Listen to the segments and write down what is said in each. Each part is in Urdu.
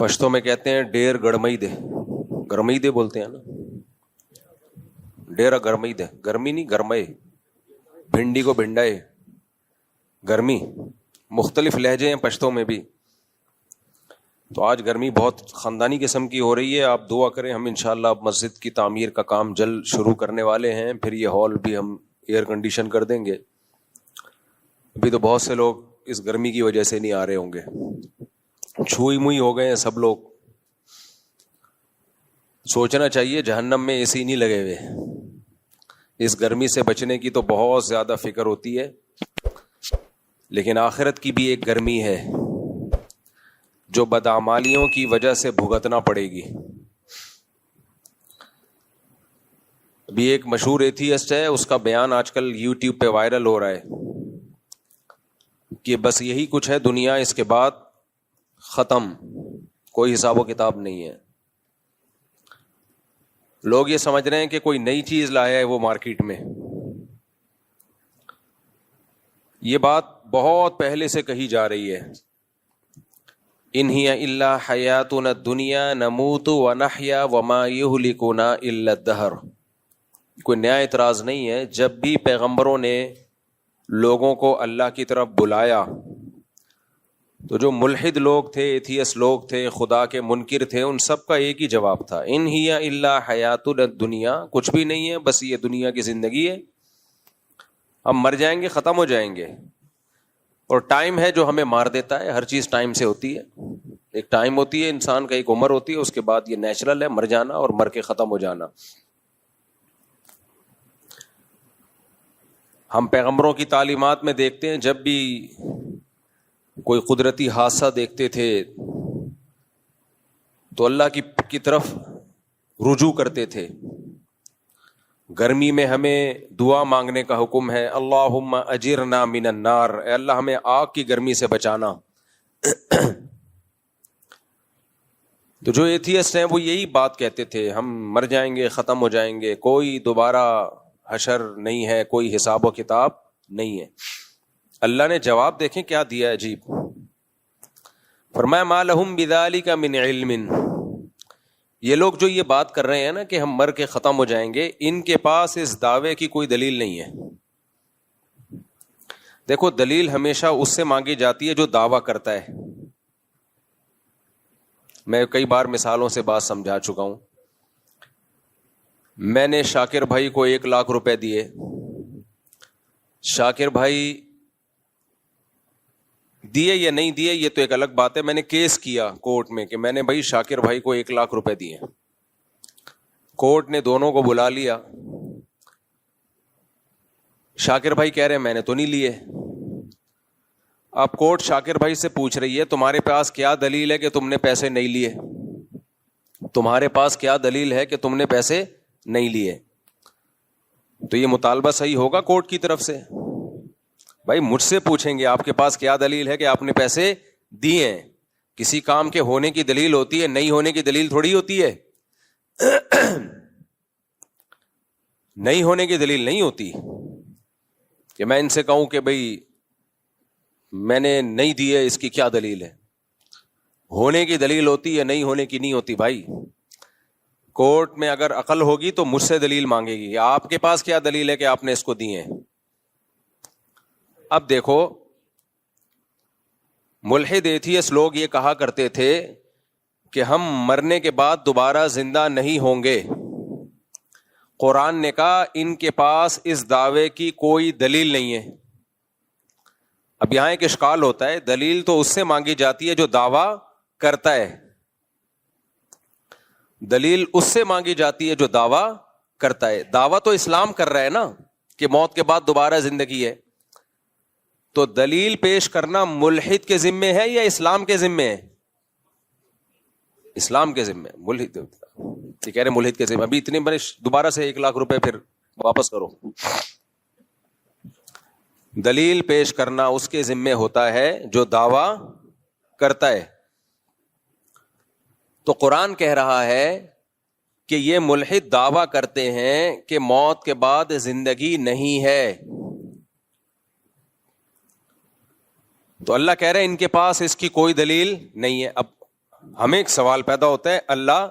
پشتو میں کہتے ہیں ڈیر گرمئی دے، گرمئی دے بولتے ہیں نا، ڈیرا گرمئی دے، گرمی نہیں گرمئے، بھنڈی کو بھنڈائے، گرمی۔ مختلف لہجے ہیں پشتو میں بھی۔ تو آج گرمی بہت خاندانی قسم کی ہو رہی ہے، آپ دعا کریں، ہم انشاءاللہ اب مسجد کی تعمیر کا کام جلد شروع کرنے والے ہیں، پھر یہ ہال بھی ہم ایئر کنڈیشن کر دیں گے۔ ابھی تو بہت سے لوگ اس گرمی کی وجہ سے نہیں آ رہے ہوں گے، چھوئی موئی ہو گئے ہیں سب لوگ۔ سوچنا چاہیے جہنم میں اے سی نہیں لگے ہوئے، اس گرمی سے بچنے کی تو بہت زیادہ فکر ہوتی ہے، لیکن آخرت کی بھی ایک گرمی ہے جو بدعمالیوں کی وجہ سے بھگتنا پڑے گی۔ ابھی ایک مشہور ایتھیسٹ ہے، اس کا بیان آج کل یوٹیوب پہ وائرل ہو رہا ہے کہ بس یہی کچھ ہے دنیا، اس کے بعد ختم، کوئی حساب و کتاب نہیں ہے۔ لوگ یہ سمجھ رہے ہیں کہ کوئی نئی چیز لایا ہے وہ مارکیٹ میں۔ یہ بات بہت پہلے سے کہی جا رہی ہے، ان ہی الا حیاتنا الدنیا نموت ونحیا وما یہلکنا الا الدہر۔ کوئی نیا اعتراض نہیں ہے، جب بھی پیغمبروں نے لوگوں کو اللہ کی طرف بلایا تو جو ملحد لوگ تھے، ایتھیس لوگ تھے، خدا کے منکر تھے، ان سب کا ایک ہی جواب تھا، ان ہی الا حیاتنا الدنیا، کچھ بھی نہیں ہے، بس یہ دنیا کی زندگی ہے، ہم مر جائیں گے، ختم ہو جائیں گے، اور ٹائم ہے جو ہمیں مار دیتا ہے۔ ہر چیز ٹائم سے ہوتی ہے، ایک ٹائم ہوتی ہے انسان کا، ایک عمر ہوتی ہے، اس کے بعد یہ نیچرل ہے مر جانا اور مر کے ختم ہو جانا۔ ہم پیغمبروں کی تعلیمات میں دیکھتے ہیں، جب بھی کوئی قدرتی حادثہ دیکھتے تھے تو اللہ کی طرف رجوع کرتے تھے۔ گرمی میں ہمیں دعا مانگنے کا حکم ہے، اللہم اجرنا من النار، اے اللہ ہمیں آگ کی گرمی سے بچانا۔ تو جو ایتھیسٹ ہیں وہ یہی بات کہتے تھے، ہم مر جائیں گے، ختم ہو جائیں گے، کوئی دوبارہ حشر نہیں ہے، کوئی حساب و کتاب نہیں ہے۔ اللہ نے جواب دیکھیں کیا دیا عجیب، فرمایا ما لہم بذالک من علم، یہ لوگ جو یہ بات کر رہے ہیں نا کہ ہم مر کے ختم ہو جائیں گے، ان کے پاس اس دعوے کی کوئی دلیل نہیں ہے۔ دیکھو دلیل ہمیشہ اس سے مانگی جاتی ہے جو دعویٰ کرتا ہے۔ میں کئی بار مثالوں سے بات سمجھا چکا ہوں۔ میں نے شاکر بھائی کو 1,00,000 روپے دیے، شاکر بھائی دیے یا نہیں دیے یہ تو ایک الگ بات ہے، میں نے کیس کیا کورٹ میں کہ میں نے بھائی شاکر بھائی کو 1,00,000 روپے دیے، کورٹ نے دونوں کو بلا لیا، شاکر بھائی کہہ رہے ہیں میں نے تو نہیں لیے۔ اب کورٹ شاکر بھائی سے پوچھ رہی ہے تمہارے پاس کیا دلیل ہے کہ تم نے پیسے نہیں لیے، تمہارے پاس کیا دلیل ہے کہ تم نے پیسے نہیں لیے؟ تو یہ مطالبہ صحیح ہوگا کورٹ کی طرف سے؟ بھائی مجھ سے پوچھیں گے آپ کے پاس کیا دلیل ہے کہ آپ نے پیسے دیے ہیں؟ کسی کام کے ہونے کی دلیل ہوتی ہے، نہیں ہونے کی دلیل تھوڑی ہوتی ہے۔ نہیں ہونے کی دلیل نہیں ہوتی کہ میں ان سے کہوں کہ بھئی میں نے نہیں دیے، اس کی کیا دلیل ہے؟ ہونے کی دلیل ہوتی ہے، نہیں ہونے کی نہیں ہوتی۔ بھائی کورٹ میں اگر عقل ہوگی تو مجھ سے دلیل مانگے گی، آپ کے پاس کیا دلیل ہے کہ آپ نے اس کو دیے ہیں؟ اب دیکھو ملحد ایتھیس لوگ یہ کہا کرتے تھے کہ ہم مرنے کے بعد دوبارہ زندہ نہیں ہوں گے۔ قرآن نے کہا ان کے پاس اس دعوے کی کوئی دلیل نہیں ہے۔ اب یہاں ایک اشکال ہوتا ہے، دلیل تو اس سے مانگی جاتی ہے جو دعویٰ کرتا ہے، دلیل اس سے مانگی جاتی ہے جو دعویٰ کرتا ہے۔ دعویٰ تو اسلام کر رہا ہے نا کہ موت کے بعد دوبارہ زندگی ہے، تو دلیل پیش کرنا ملحد کے ذمے ہے یا اسلام کے ذمے ہے؟ اسلام کے ذمے۔ ملحد یہ کہہ رہے ملحد کے ذمے، ابھی اتنے بڑے دوبارہ سے 1,00,000 روپے پھر واپس کرو۔ دلیل پیش کرنا اس کے ذمے ہوتا ہے جو دعویٰ کرتا ہے۔ تو قرآن کہہ رہا ہے کہ یہ ملحد دعویٰ کرتے ہیں کہ موت کے بعد زندگی نہیں ہے، تو اللہ کہہ رہے ہیں ان کے پاس اس کی کوئی دلیل نہیں ہے۔ اب ہمیں ایک سوال پیدا ہوتا ہے, اللہ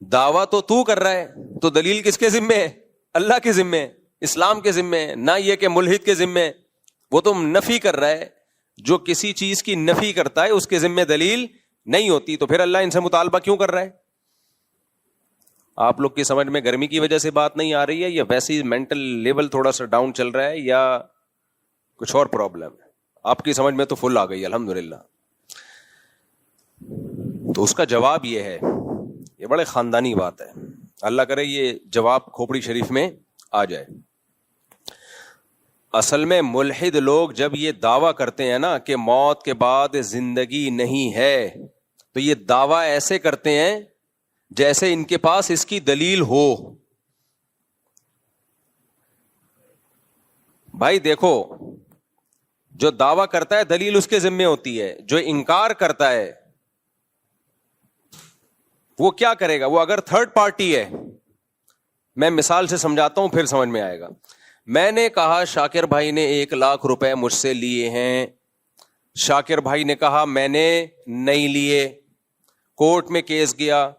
دعویٰ تو کر رہا ہے, تو دلیل کس کے ذمے ہے؟ اللہ کے ذمے ہے, اسلام کے ذمے ہے, نہ یہ کہ ملحد کے ذمے ہے. وہ تو نفی کر رہا ہے, جو کسی چیز کی نفی کرتا ہے اس کے ذمے دلیل نہیں ہوتی, تو پھر اللہ ان سے مطالبہ کیوں کر رہا ہے؟ آپ لوگ کی سمجھ میں گرمی کی وجہ سے بات نہیں آ رہی ہے, یا ویسے ہی مینٹل لیول تھوڑا سا ڈاؤن چل رہا ہے, یا کچھ اور پرابلم ہے؟ آپ کی سمجھ میں تو فل آ گئی الحمدللہ. تو اس کا جواب یہ ہے, یہ بڑے خاندانی بات ہے, اللہ کرے یہ جواب کھوپڑی شریف میں آ جائے. اصل میں ملحد لوگ جب یہ دعویٰ کرتے ہیں نا کہ موت کے بعد زندگی نہیں ہے, تو یہ دعویٰ ایسے کرتے ہیں جیسے ان کے پاس اس کی دلیل ہو. بھائی دیکھو, جو دعویٰ کرتا ہے دلیل اس کے ذمے ہوتی ہے, جو انکار کرتا ہے وہ کیا کرے گا؟ وہ اگر تھرڈ پارٹی ہے, میں مثال سے سمجھاتا ہوں پھر سمجھ میں آئے گا. میں نے کہا شاکر بھائی نے 1,00,000 روپے مجھ سے لیے ہیں, شاکر بھائی نے کہا میں نے نہیں لیے, کورٹ میں کیس گیا,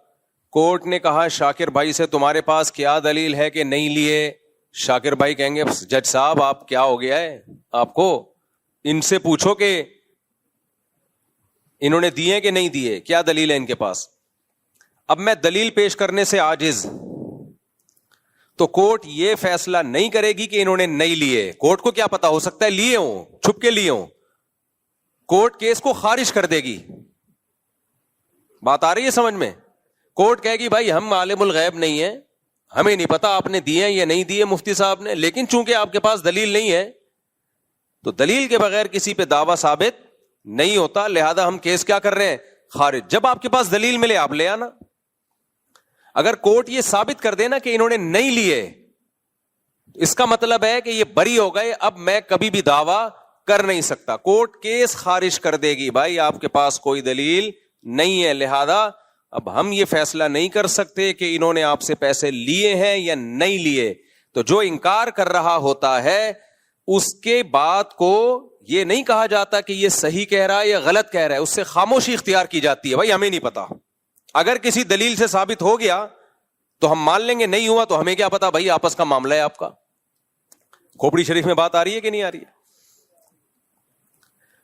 کورٹ نے کہا شاکر بھائی سے تمہارے پاس کیا دلیل ہے کہ نہیں لیے؟ شاکر بھائی کہیں گے جج صاحب آپ کیا ہو گیا ہے آپ کو, ان سے پوچھو کہ انہوں نے دیے کہ نہیں دیے, کیا دلیل ہے ان کے پاس. اب میں دلیل پیش کرنے سے عاجز, تو کورٹ یہ فیصلہ نہیں کرے گی کہ انہوں نے نہیں لیے. کورٹ کو کیا پتا, ہو سکتا ہے لیے ہوں, چھپ کے لیے ہوں, کورٹ کیس کو خارج کر دے گی. بات آ رہی ہے سمجھ میں؟ کورٹ کہے گی بھائی ہم عالم الغیب نہیں ہیں, ہمیں نہیں پتا آپ نے دیے یا نہیں دیے مفتی صاحب نے, لیکن چونکہ آپ کے پاس دلیل نہیں ہے تو دلیل کے بغیر کسی پہ دعویٰ ثابت نہیں ہوتا, لہذا ہم کیس کیا کر رہے ہیں؟ خارج. جب آپ کے پاس دلیل ملے آپ لے آنا. اگر کورٹ یہ ثابت کر دینا کہ انہوں نے نہیں لیے, اس کا مطلب ہے کہ یہ بری ہو گئے, اب میں کبھی بھی دعویٰ کر نہیں سکتا. کورٹ کیس خارج کر دے گی, بھائی آپ کے پاس کوئی دلیل نہیں ہے, لہذا اب ہم یہ فیصلہ نہیں کر سکتے کہ انہوں نے آپ سے پیسے لیے ہیں یا نہیں لیے. تو جو انکار کر رہا ہوتا ہے اس کے بات کو یہ نہیں کہا جاتا کہ یہ صحیح کہہ رہا ہے یا غلط کہہ رہا ہے, اس سے خاموشی اختیار کی جاتی ہے, بھائی ہمیں نہیں پتا. اگر کسی دلیل سے ثابت ہو گیا تو ہم مان لیں گے, نہیں ہوا تو ہمیں کیا پتا, بھائی آپس کا معاملہ ہے آپ کا. کھوپڑی شریف میں بات آ رہی ہے کہ نہیں آ رہی ہے؟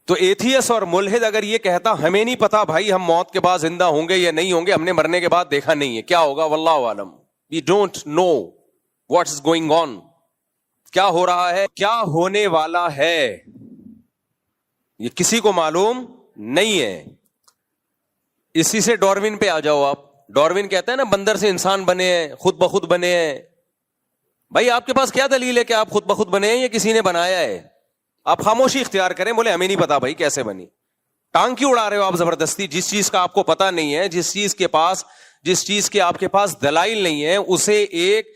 تو ایتھیس اور ملحد اگر یہ کہتا ہمیں نہیں پتا بھائی ہم موت کے بعد زندہ ہوں گے یا نہیں ہوں گے, ہم نے مرنے کے بعد دیکھا نہیں ہے, کیا ہوگا واللہ عالم, we don't know what is going on, کیا ہو رہا ہے, کیا ہونے والا ہے, یہ کسی کو معلوم نہیں ہے. اسی سے ڈاروین پہ آ جاؤ آپ. ڈاروین کہتا ہے نا بندر سے انسان بنے ہیں, خود بخود بنے ہیں. بھائی آپ کے پاس کیا دلیل ہے کہ آپ خود بخود بنے ہیں یا کسی نے بنایا ہے؟ آپ خاموشی اختیار کریں, بولے ہمیں نہیں پتا بھائی کیسے بنی. ٹانگ کیوں اڑا رہے ہو آپ زبردستی؟ جس چیز کا آپ کو پتا نہیں ہے, جس چیز کے آپ کے پاس دلائل نہیں ہے, اسے ایک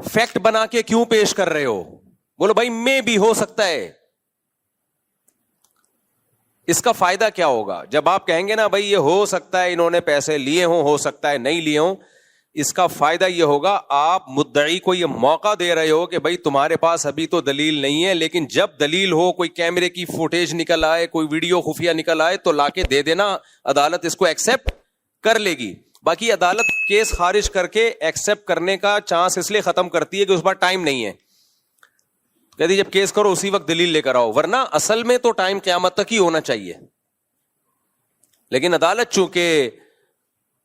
فیکٹ بنا کے کیوں پیش کر رہے ہو؟ بولو بھائی میں بھی ہو سکتا ہے. اس کا فائدہ کیا ہوگا جب آپ کہیں گے نا بھائی یہ ہو سکتا ہے انہوں نے پیسے لیے ہوں, ہو سکتا ہے نہیں لیے ہوں. اس کا فائدہ یہ ہوگا آپ مدعی کو یہ موقع دے رہے ہو کہ بھائی تمہارے پاس ابھی تو دلیل نہیں ہے, لیکن جب دلیل ہو, کوئی کیمرے کی فوٹیج نکل آئے, کوئی ویڈیو خفیہ نکل آئے, تو لا کے دے دینا, عدالت اس کو ایکسپٹ کر لے گی. باقی عدالت کیس خارج کر کے ایکسپٹ کرنے کا چانس اس لیے ختم کرتی ہے کہ اس بار ٹائم نہیں ہے. کہتی جب کیس کرو اسی وقت دلیل لے کر آؤ, ورنہ اصل میں تو ٹائم قیامت تک ہی ہونا چاہیے. لیکن عدالت چونکہ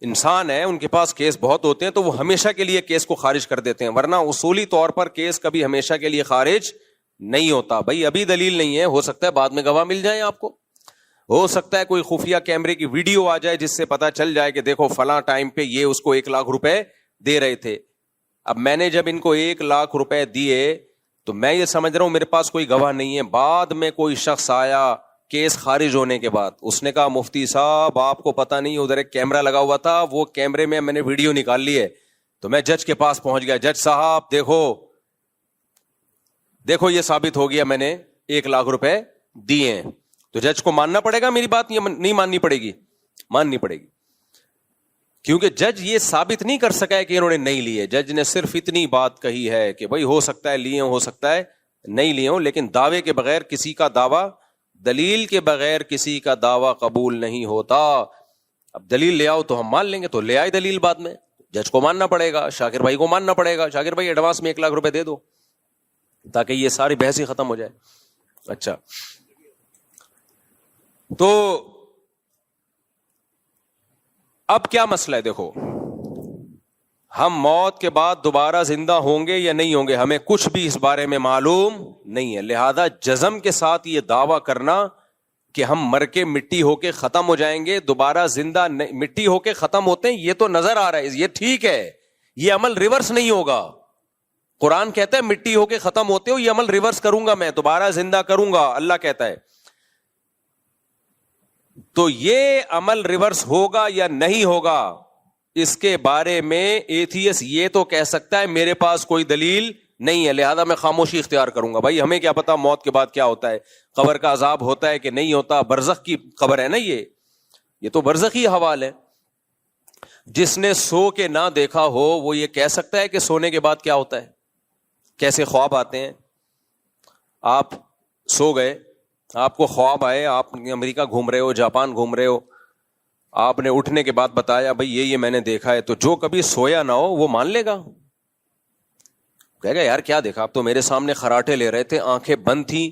انسان ہے, ان کے پاس کیس بہت ہوتے ہیں, تو وہ ہمیشہ کے لیے کیس کو خارج کر دیتے ہیں, ورنہ اصولی طور پر کیس کبھی ہمیشہ کے لیے خارج نہیں ہوتا. بھائی ابھی دلیل نہیں ہے, ہو سکتا ہے بعد میں گواہ مل جائیں آپ کو, ہو سکتا ہے کوئی خفیہ کیمرے کی ویڈیو آ جائے جس سے پتا چل جائے کہ دیکھو فلاں ٹائم پہ یہ اس کو 1,00,000 روپے دے رہے تھے. اب میں نے جب ان کو 1,00,000 روپے دیے تو میں یہ سمجھ رہا ہوں میرے پاس کوئی گواہ نہیں ہے. بعد میں کوئی شخص آیا کیس خارج ہونے کے بعد, اس نے کہا مفتی صاحب آپ کو پتا نہیں ادھر ایک کیمرہ لگا ہوا تھا, وہ کیمرے میں نے ویڈیو نکال لی ہے. تو میں جج کے پاس پہنچ گیا, جج صاحب دیکھو یہ ثابت ہو گیا میں نے 1,00,000 روپے دیے ہیں. تو جج کو ماننا پڑے گا میری بات, یہ نہیں ماننی پڑے گی؟ ماننی پڑے گی, کیونکہ جج یہ ثابت نہیں کر سکا ہے کہ انہوں نے نہیں لیے. جج نے صرف اتنی بات کہی ہے کہ بھائی ہو سکتا ہے لیے ہوں, ہو سکتا ہے نہیں لیے ہوں, لیکن دعوے کے بغیر کسی کا دعویٰ, دلیل کے بغیر کسی کا دعویٰ قبول نہیں ہوتا. اب دلیل لے آؤ تو ہم مان لیں گے، تو لے آئے دلیل، بعد میں جج کو ماننا پڑے گا، شاکر بھائی کو ماننا پڑے گا، شاکر بھائی ایڈوانس میں 1 لاکھ روپے دے دو تاکہ یہ ساری بحث ہی ختم ہو جائے. اچھا، تو اب کیا مسئلہ ہے؟ دیکھو، ہم موت کے بعد دوبارہ زندہ ہوں گے یا نہیں ہوں گے، ہمیں کچھ بھی اس بارے میں معلوم نہیں ہے. لہذا جزم کے ساتھ یہ دعویٰ کرنا کہ ہم مر کے مٹی ہو کے ختم ہو جائیں گے، دوبارہ زندہ مٹی ہو کے ختم ہوتے ہیں، یہ تو نظر آ رہا ہے، یہ ٹھیک ہے، یہ عمل ریورس نہیں ہوگا. قرآن کہتا ہے مٹی ہو کے ختم ہوتے ہو، یہ عمل ریورس کروں گا میں، دوبارہ زندہ کروں گا، اللہ کہتا ہے. تو یہ عمل ریورس ہوگا یا نہیں ہوگا، اس کے بارے میں ایتھیس یہ تو کہہ سکتا ہے میرے پاس کوئی دلیل نہیں ہے، لہذا میں خاموشی اختیار کروں گا. بھائی ہمیں کیا پتا موت کے بعد کیا ہوتا ہے، قبر کا عذاب ہوتا ہے کہ نہیں ہوتا، برزخ کی قبر ہے نا، یہ تو برزخی حوال ہے. جس نے سو کے نہ دیکھا ہو وہ یہ کہہ سکتا ہے کہ سونے کے بعد کیا ہوتا ہے، کیسے خواب آتے ہیں. آپ سو گئے، آپ کو خواب آئے، آپ امریکہ گھوم رہے ہو، جاپان گھوم رہے ہو، آپ نے اٹھنے کے بعد بتایا بھائی یہ میں نے دیکھا ہے، تو جو کبھی سویا نہ ہو وہ مان لے گا، کہے گا یار کیا دیکھا، آپ تو میرے سامنے خراٹے لے رہے تھے، آنکھیں بند تھیں،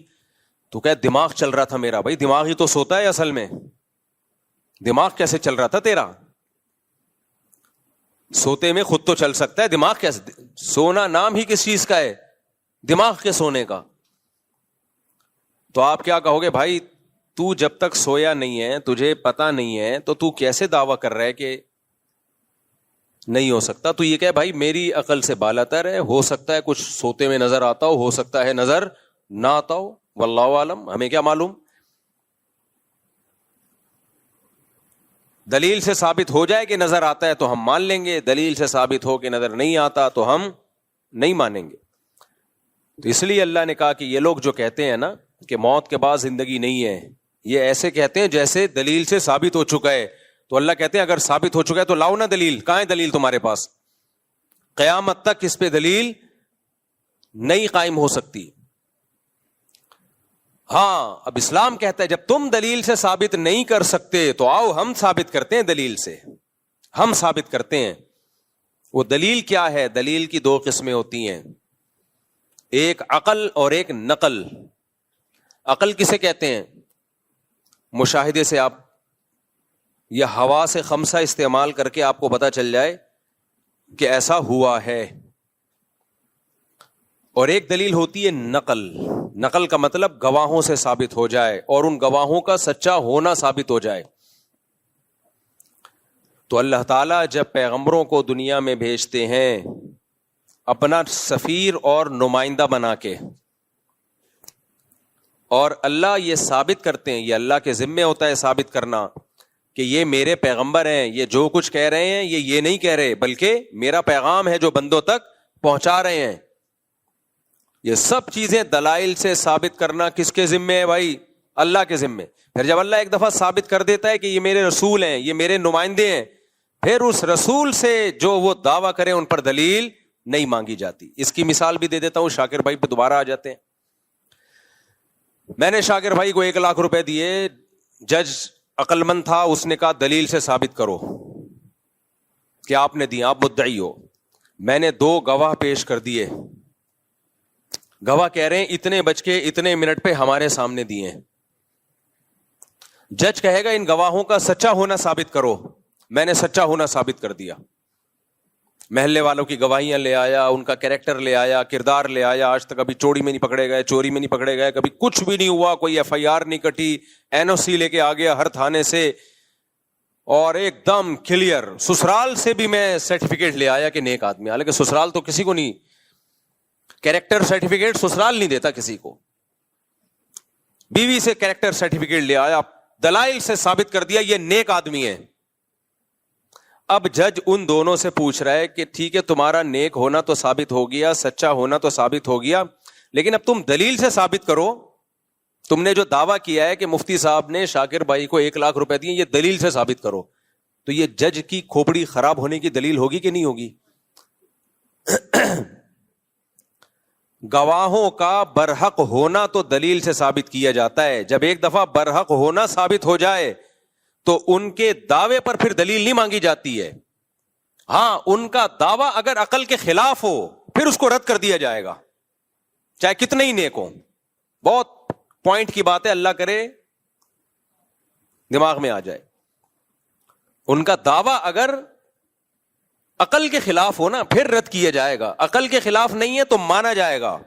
تو کہ دماغ چل رہا تھا میرا. بھائی دماغ ہی تو سوتا ہے، اصل میں دماغ کیسے چل رہا تھا تیرا؟ سوتے میں خود تو چل سکتا ہے، دماغ کیسے؟ سونا نام ہی کس چیز کا ہے؟ دماغ کے سونے کا. تو آپ کیا کہو گے؟ بھائی تو جب تک سویا نہیں ہے، تجھے پتا نہیں ہے، تو کیسے دعویٰ کر رہا ہے کہ نہیں ہو سکتا؟ تو یہ کہ بھائی میری عقل سے بالاتر ہے، ہو سکتا ہے کچھ سوتے میں نظر آتا ہو سکتا ہے نظر نہ آتا ہو، واللہ عالم، ہمیں کیا معلوم. دلیل سے ثابت ہو جائے کہ نظر آتا ہے تو ہم مان لیں گے، دلیل سے ثابت ہو کہ نظر نہیں آتا تو ہم نہیں مانیں گے. تو اس لیے اللہ نے کہا کہ یہ لوگ جو کہتے ہیں نا کہ موت کے بعد زندگی نہیں ہے، یہ ایسے کہتے ہیں جیسے دلیل سے ثابت ہو چکا ہے. تو اللہ کہتے ہیں اگر ثابت ہو چکا ہے تو لاؤ نا دلیل. کہاں ہے دلیل تمہارے پاس؟ قیامت تک اس پہ دلیل نہیں قائم ہو سکتی. ہاں اب اسلام کہتا ہے جب تم دلیل سے ثابت نہیں کر سکتے تو آؤ ہم ثابت کرتے ہیں، دلیل سے ہم ثابت کرتے ہیں. وہ دلیل کیا ہے؟ دلیل کی 2 قسمیں ہوتی ہیں، ایک عقل اور ایک نقل. عقل کسے کہتے ہیں؟ مشاہدے سے آپ یا ہوا سے خمسہ استعمال کر کے آپ کو پتا چل جائے کہ ایسا ہوا ہے. اور ایک دلیل ہوتی ہے نقل. نقل کا مطلب گواہوں سے ثابت ہو جائے اور ان گواہوں کا سچا ہونا ثابت ہو جائے. تو اللہ تعالیٰ جب پیغمبروں کو دنیا میں بھیجتے ہیں اپنا سفیر اور نمائندہ بنا کے، اور اللہ یہ ثابت کرتے ہیں، یہ اللہ کے ذمے ہوتا ہے ثابت کرنا کہ یہ میرے پیغمبر ہیں، یہ جو کچھ کہہ رہے ہیں یہ نہیں کہہ رہے، بلکہ میرا پیغام ہے جو بندوں تک پہنچا رہے ہیں. یہ سب چیزیں دلائل سے ثابت کرنا کس کے ذمے ہے بھائی؟ اللہ کے ذمے. پھر جب اللہ ایک دفعہ ثابت کر دیتا ہے کہ یہ میرے رسول ہیں، یہ میرے نمائندے ہیں، پھر اس رسول سے جو وہ دعویٰ کریں ان پر دلیل نہیں مانگی جاتی. اس کی مثال بھی دے دیتا ہوں، شاکر بھائی پہ دوبارہ آ جاتے ہیں. میں نے شاکر بھائی کو 1 لاکھ روپے دیے، جج عقل مند تھا، اس نے کہا دلیل سے ثابت کرو کہ آپ نے دی، آپ مدعی ہو. میں نے 2 گواہ پیش کر دیے، گواہ کہہ رہے ہیں اتنے بج کے اتنے منٹ پہ ہمارے سامنے دیے. جج کہے گا ان گواہوں کا سچا ہونا ثابت کرو. میں نے سچا ہونا ثابت کر دیا، محلے والوں کی گواہیاں لے آیا، ان کا کیریکٹر لے آیا، کردار لے آیا. آج تک کبھی چوری میں نہیں پکڑے گئے، چوری میں نہیں پکڑے گئے، کبھی کچھ بھی نہیں ہوا، کوئی FIR نہیں کٹی، NOC لے کے آ گیا ہر تھانے سے، اور ایک دم کلیئر. سسرال سے بھی میں سرٹیفکیٹ لے آیا کہ نیک آدمی، حالانکہ سسرال تو کسی کو نہیں، کیریکٹر سرٹیفکیٹ سسرال نہیں دیتا کسی کو. بیوی سے کیریکٹر سرٹیفکیٹ لے آیا، دلائل سے ثابت کر دیا یہ نیک آدمی ہے. اب جج ان دونوں سے پوچھ رہا ہے کہ ٹھیک ہے تمہارا نیک ہونا تو ثابت ہو گیا، سچا ہونا تو ثابت ہو گیا، لیکن اب تم دلیل سے ثابت کرو. تم نے جو دعویٰ کیا ہے کہ مفتی صاحب نے شاکر بھائی کو 1 لاکھ روپے دیے، یہ دلیل سے ثابت کرو. تو یہ جج کی کھوپڑی خراب ہونے کی دلیل ہوگی کہ نہیں ہوگی؟ گواہوں کا برحق ہونا تو دلیل سے ثابت کیا جاتا ہے. جب ایک دفعہ برحق ہونا ثابت ہو جائے تو ان کے دعوے پر پھر دلیل نہیں مانگی جاتی ہے. ہاں ان کا دعویٰ اگر عقل کے خلاف ہو پھر اس کو رد کر دیا جائے گا, چاہے کتنے ہی نیک ہوں. بہت پوائنٹ کی بات ہے, اللہ کرے دماغ میں آ جائے. ان کا دعویٰ اگر عقل کے خلاف ہو نا پھر رد کیا جائے گا, عقل کے خلاف نہیں ہے تو مانا جائے گا.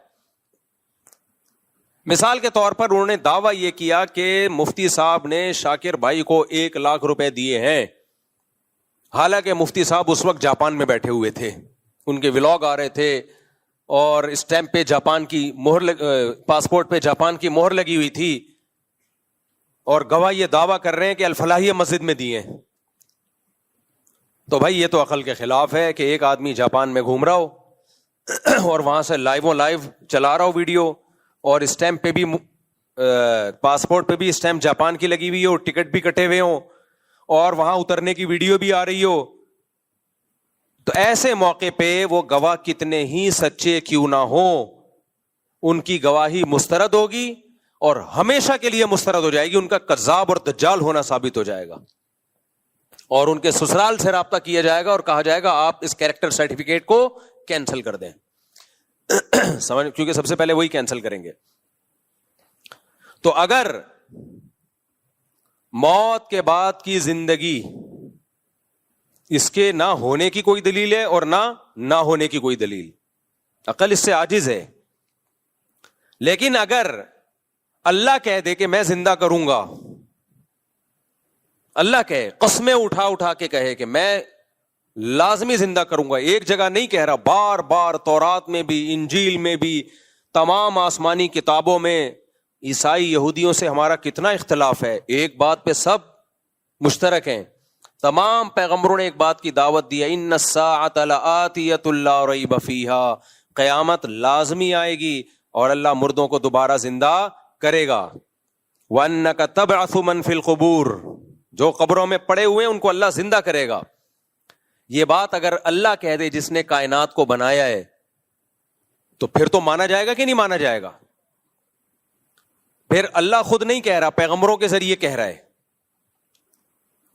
مثال کے طور پر انہوں نے دعویٰ یہ کیا کہ مفتی صاحب نے شاکر بھائی کو 1,00,000 روپے دیے ہیں, حالانکہ مفتی صاحب اس وقت جاپان میں بیٹھے ہوئے تھے, ان کے ولاگ آ رہے تھے اور اسٹیمپ پہ جاپان کی مہر پاسپورٹ پہ جاپان کی مہر لگی ہوئی تھی, اور گواہ یہ دعویٰ کر رہے ہیں کہ الفلاحیہ مسجد میں دیے. تو بھائی یہ تو عقل کے خلاف ہے کہ ایک آدمی جاپان میں گھوم رہا ہو اور وہاں سے لائیو چلا رہا ہو ویڈیو, اور اسٹیمپ پہ بھی پاسپورٹ پہ بھی اسٹیمپ جاپان کی لگی ہوئی ہو, ٹکٹ بھی کٹے ہوئے ہوں, اور وہاں اترنے کی ویڈیو بھی آ رہی ہو. تو ایسے موقع پہ وہ گواہ کتنے ہی سچے کیوں نہ ہوں, ان کی گواہی مسترد ہوگی اور ہمیشہ کے لیے مسترد ہو جائے گی, ان کا کذاب اور دجال ہونا ثابت ہو جائے گا, اور ان کے سسرال سے رابطہ کیا جائے گا اور کہا جائے گا آپ اس کیریکٹر سرٹیفکیٹ کو کینسل کر دیں. سمجھ, کیونکہ سب سے پہلے وہی کینسل کریں گے. تو اگر موت کے بعد کی زندگی اس کے نہ ہونے کی کوئی دلیل ہے اور نہ ہونے کی کوئی دلیل, عقل اس سے عاجز ہے. لیکن اگر اللہ کہہ دے کہ میں زندہ کروں گا, اللہ کہے, قسمیں اٹھا کے کہے کہ میں لازمی زندہ کروں گا, ایک جگہ نہیں کہہ رہا, بار بار تورات میں بھی, انجیل میں بھی, تمام آسمانی کتابوں میں. عیسائی یہودیوں سے ہمارا کتنا اختلاف ہے, ایک بات پہ سب مشترک ہیں. تمام پیغمبروں نے ایک بات کی دعوت دی, ان الساعۃ لآتیۃ لا ریب فیہا, قیامت لازمی آئے گی اور اللہ مردوں کو دوبارہ زندہ کرے گا. وَأَنَّكَ تَبْعَثُ مَن فِي الْقُبُورِ, جو قبروں میں پڑے ہوئے ہیں ان کو اللہ زندہ کرے گا. یہ بات اگر اللہ کہہ دے جس نے کائنات کو بنایا ہے, تو پھر تو مانا جائے گا کہ نہیں مانا جائے گا؟ پھر اللہ خود نہیں کہہ رہا, پیغمبروں کے ذریعے کہہ رہا ہے.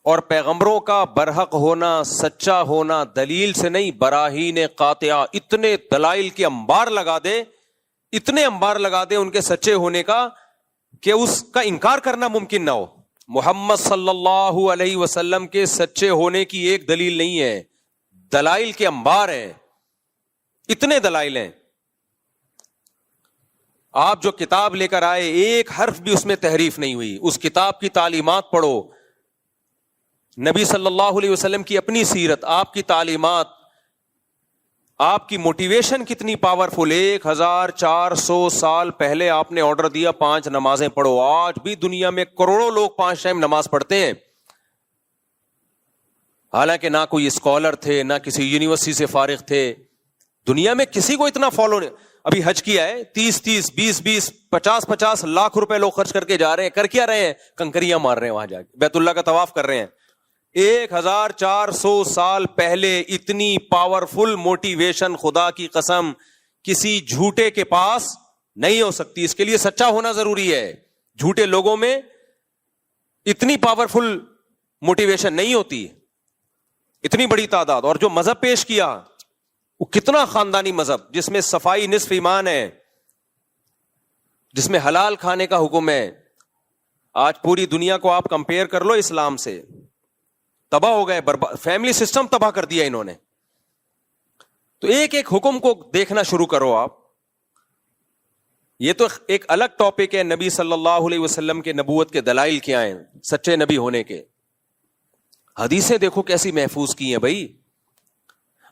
اور پیغمبروں کا برحق ہونا, سچا ہونا دلیل سے نہیں, براہین قاطعہ, اتنے دلائل کے انبار لگا دے, اتنے انبار لگا دے ان کے سچے ہونے کا کہ اس کا انکار کرنا ممکن نہ ہو. محمد صلی اللہ علیہ وسلم کے سچے ہونے کی ایک دلیل نہیں ہے, دلائل کے انبار ہیں, اتنے دلائل ہیں. آپ جو کتاب لے کر آئے ایک حرف بھی اس میں تحریف نہیں ہوئی, اس کتاب کی تعلیمات پڑھو, نبی صلی اللہ علیہ وسلم کی اپنی سیرت, آپ کی تعلیمات, آپ کی موٹیویشن کتنی پاورفل. 1400 سال پہلے آپ نے آرڈر دیا 5 نمازیں پڑھو, آج بھی دنیا میں کروڑوں لوگ 5 ٹائم نماز پڑھتے ہیں, حالانکہ نہ کوئی اسکالر تھے, نہ کسی یونیورسٹی سے فارغ تھے, دنیا میں کسی کو اتنا فالو نہیں. ابھی حج کیا ہے 30 20 50 لاکھ روپے لوگ خرچ کر کے جا رہے ہیں, کر کیا رہے ہیں؟ کنکریاں مار رہے ہیں وہاں جا کے, بیت اللہ کا طواف کر رہے ہیں. 1400 سال پہلے اتنی پاورفل موٹیویشن خدا کی قسم کسی جھوٹے کے پاس نہیں ہو سکتی. اس کے لیے سچا ہونا ضروری ہے. جھوٹے لوگوں میں اتنی پاورفل موٹیویشن نہیں ہوتی, اتنی بڑی تعداد. اور جو مذہب پیش کیا وہ کتنا خاندانی مذہب, جس میں صفائی نصف ایمان ہے, جس میں حلال کھانے کا حکم ہے. آج پوری دنیا کو آپ کمپیئر کر لو اسلام سے, تباہ ہو گئے, فیملی سسٹم تباہ کر دیا انہوں نے. تو ایک ایک حکم کو دیکھنا شروع کرو آپ. یہ تو ایک الگ ٹاپک ہے, نبی صلی اللہ علیہ وسلم کے نبوت کے دلائل کیا ہیں, سچے نبی ہونے کے. حدیثیں دیکھو کیسی محفوظ کی ہیں بھائی.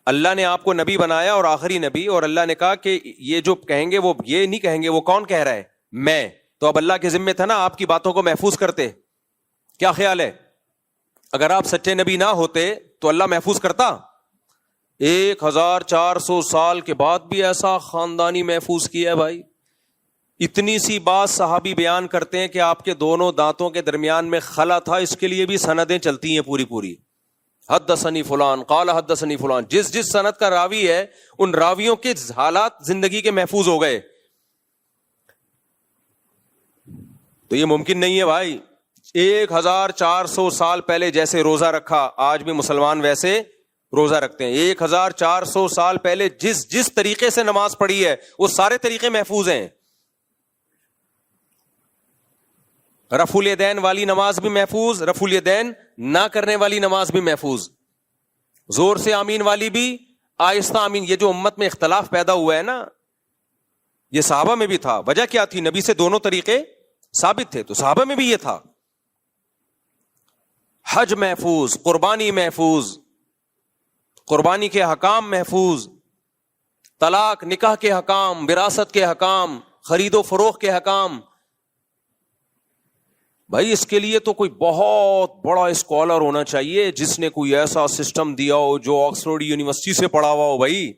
اللہ نے آپ کو نبی بنایا اور آخری نبی, اور اللہ نے کہا کہ یہ جو کہیں گے وہ یہ نہیں کہیں گے, وہ کون کہہ رہا ہے؟ میں. تو اب اللہ کے ذمہ تھا نا آپ کی باتوں کو محفوظ کرتے. کیا خیال ہے اگر آپ سچے نبی نہ ہوتے تو اللہ محفوظ کرتا؟ 1400 سال کے بعد بھی ایسا خاندانی محفوظ کیا ہے بھائی. اتنی سی بات صحابی بیان کرتے ہیں کہ آپ کے دونوں دانتوں کے درمیان میں خلا تھا, اس کے لیے بھی سندیں چلتی ہیں پوری. حدثنی فلان قال حدثنی فلان, جس سند کا راوی ہے ان راویوں کے حالات زندگی کے محفوظ ہو گئے. تو یہ ممکن نہیں ہے بھائی. 1400 سال پہلے جیسے روزہ رکھا آج بھی مسلمان ویسے روزہ رکھتے ہیں. 1400 سال پہلے جس طریقے سے نماز پڑھی ہے وہ سارے طریقے محفوظ ہیں. رفع الیدین والی نماز بھی محفوظ, رفع الیدین نہ کرنے والی نماز بھی محفوظ, زور سے آمین والی بھی, آہستہ آمین. یہ جو امت میں اختلاف پیدا ہوا ہے نا, یہ صحابہ میں بھی تھا. وجہ کیا تھی؟ نبی سے دونوں طریقے ثابت تھے, تو صحابہ میں بھی یہ تھا. حج محفوظ, قربانی محفوظ, قربانی کے حکام محفوظ, طلاق نکاح کے حکام, وراثت کے حکام, خرید و فروخت کے حکام. بھائی اس کے لیے تو کوئی بہت بڑا اسکالر ہونا چاہیے جس نے کوئی ایسا سسٹم دیا ہو, جو آکسفورڈ یونیورسٹی سے پڑھا ہوا ہو بھائی,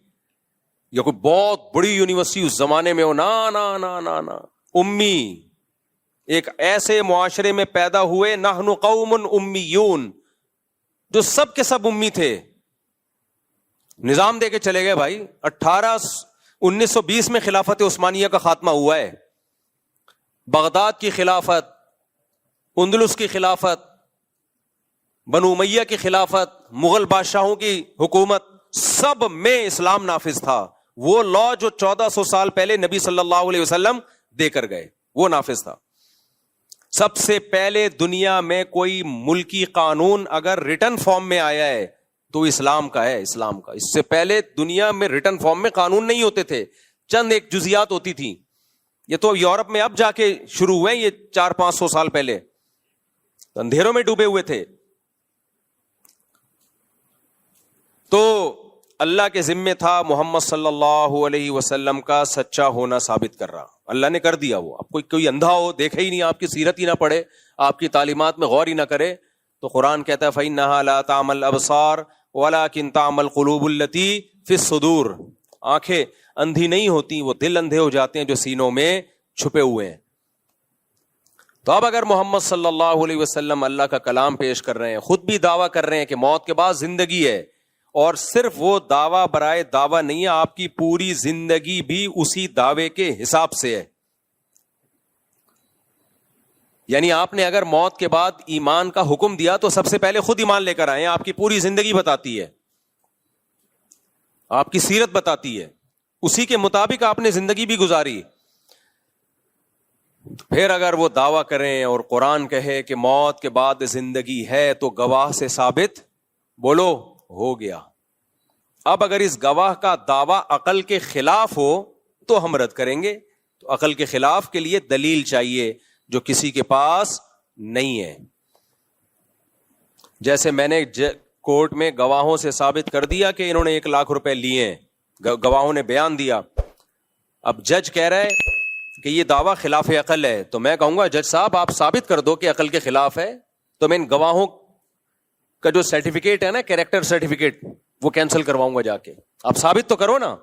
یا کوئی بہت بڑی یونیورسٹی اس زمانے میں ہو. نا امی, ایک ایسے معاشرے میں پیدا ہوئے, نحن قوم امیون, جو سب کے سب امی تھے. نظام دے کے چلے گئے بھائی. 1920 میں خلافت عثمانیہ کا خاتمہ ہوا ہے. بغداد کی خلافت, اندلس کی خلافت, بنو امیہ کی خلافت, مغل بادشاہوں کی حکومت, سب میں اسلام نافذ تھا. وہ لا جو 1400 سال پہلے نبی صلی اللہ علیہ وسلم دے کر گئے وہ نافذ تھا. سب سے پہلے دنیا میں کوئی ملکی قانون اگر ریٹن فارم میں آیا ہے تو اسلام کا ہے, اسلام کا. اس سے پہلے دنیا میں ریٹن فارم میں قانون نہیں ہوتے تھے, چند ایک جزیات ہوتی تھی. یہ تو یورپ میں اب جا کے شروع ہوئے, یہ 400-500 سال پہلے اندھیروں میں ڈوبے ہوئے تھے. تو اللہ کے ذمے تھا محمد صلی اللہ علیہ وسلم کا سچا ہونا ثابت کر رہا. اللہ نے کر دیا. وہ اب کوئی اندھا ہو, دیکھے ہی نہیں, آپ کی سیرت ہی نہ پڑھے, آپ کی تعلیمات میں غور ہی نہ کرے, تو قرآن کہتا ہے فَإِنَّهَا لَا تَعْمَى الْأَبْصَارُ وَلَكِنْ تَعْمَى الْقُلُوبُ الَّتِي فِي الصُّدُورِ. آنکھیں اندھی نہیں ہوتی, وہ دل اندھے ہو جاتے ہیں جو سینوں میں چھپے ہوئے ہیں. تو اب اگر محمد صلی اللہ علیہ وسلم اللہ کا کلام پیش کر رہے ہیں, خود بھی دعویٰ کر رہے ہیں کہ موت کے بعد زندگی ہے, اور صرف وہ دعویٰ برائے دعویٰ نہیں ہے, آپ کی پوری زندگی بھی اسی دعوے کے حساب سے ہے. یعنی آپ نے اگر موت کے بعد ایمان کا حکم دیا تو سب سے پہلے خود ایمان لے کر آئے. آپ کی پوری زندگی بتاتی ہے, آپ کی سیرت بتاتی ہے, اسی کے مطابق آپ نے زندگی بھی گزاری. پھر اگر وہ دعویٰ کریں اور قرآن کہے کہ موت کے بعد زندگی ہے, تو گواہ سے ثابت بولو ہو گیا. اب اگر اس گواہ کا دعویٰ عقل کے خلاف ہو تو ہم رد کریں گے. تو عقل کے خلاف کے لیے دلیل چاہیے جو کسی کے پاس نہیں ہے. جیسے میں نے کورٹ میں گواہوں سے ثابت کر دیا کہ انہوں نے 1 لاکھ روپے لیے ہیں, گواہوں نے بیان دیا. اب جج کہہ رہا ہے کہ یہ دعویٰ خلاف عقل ہے, تو میں کہوں گا جج صاحب آپ ثابت کر دو کہ عقل کے خلاف ہے, تو میں ان گواہوں کا جو سرٹیفکیٹ ہے نا, کیریکٹر سرٹیفکیٹ, وہ کینسل کرواؤں گا جا کے. آپ ثابت تو کرو نا.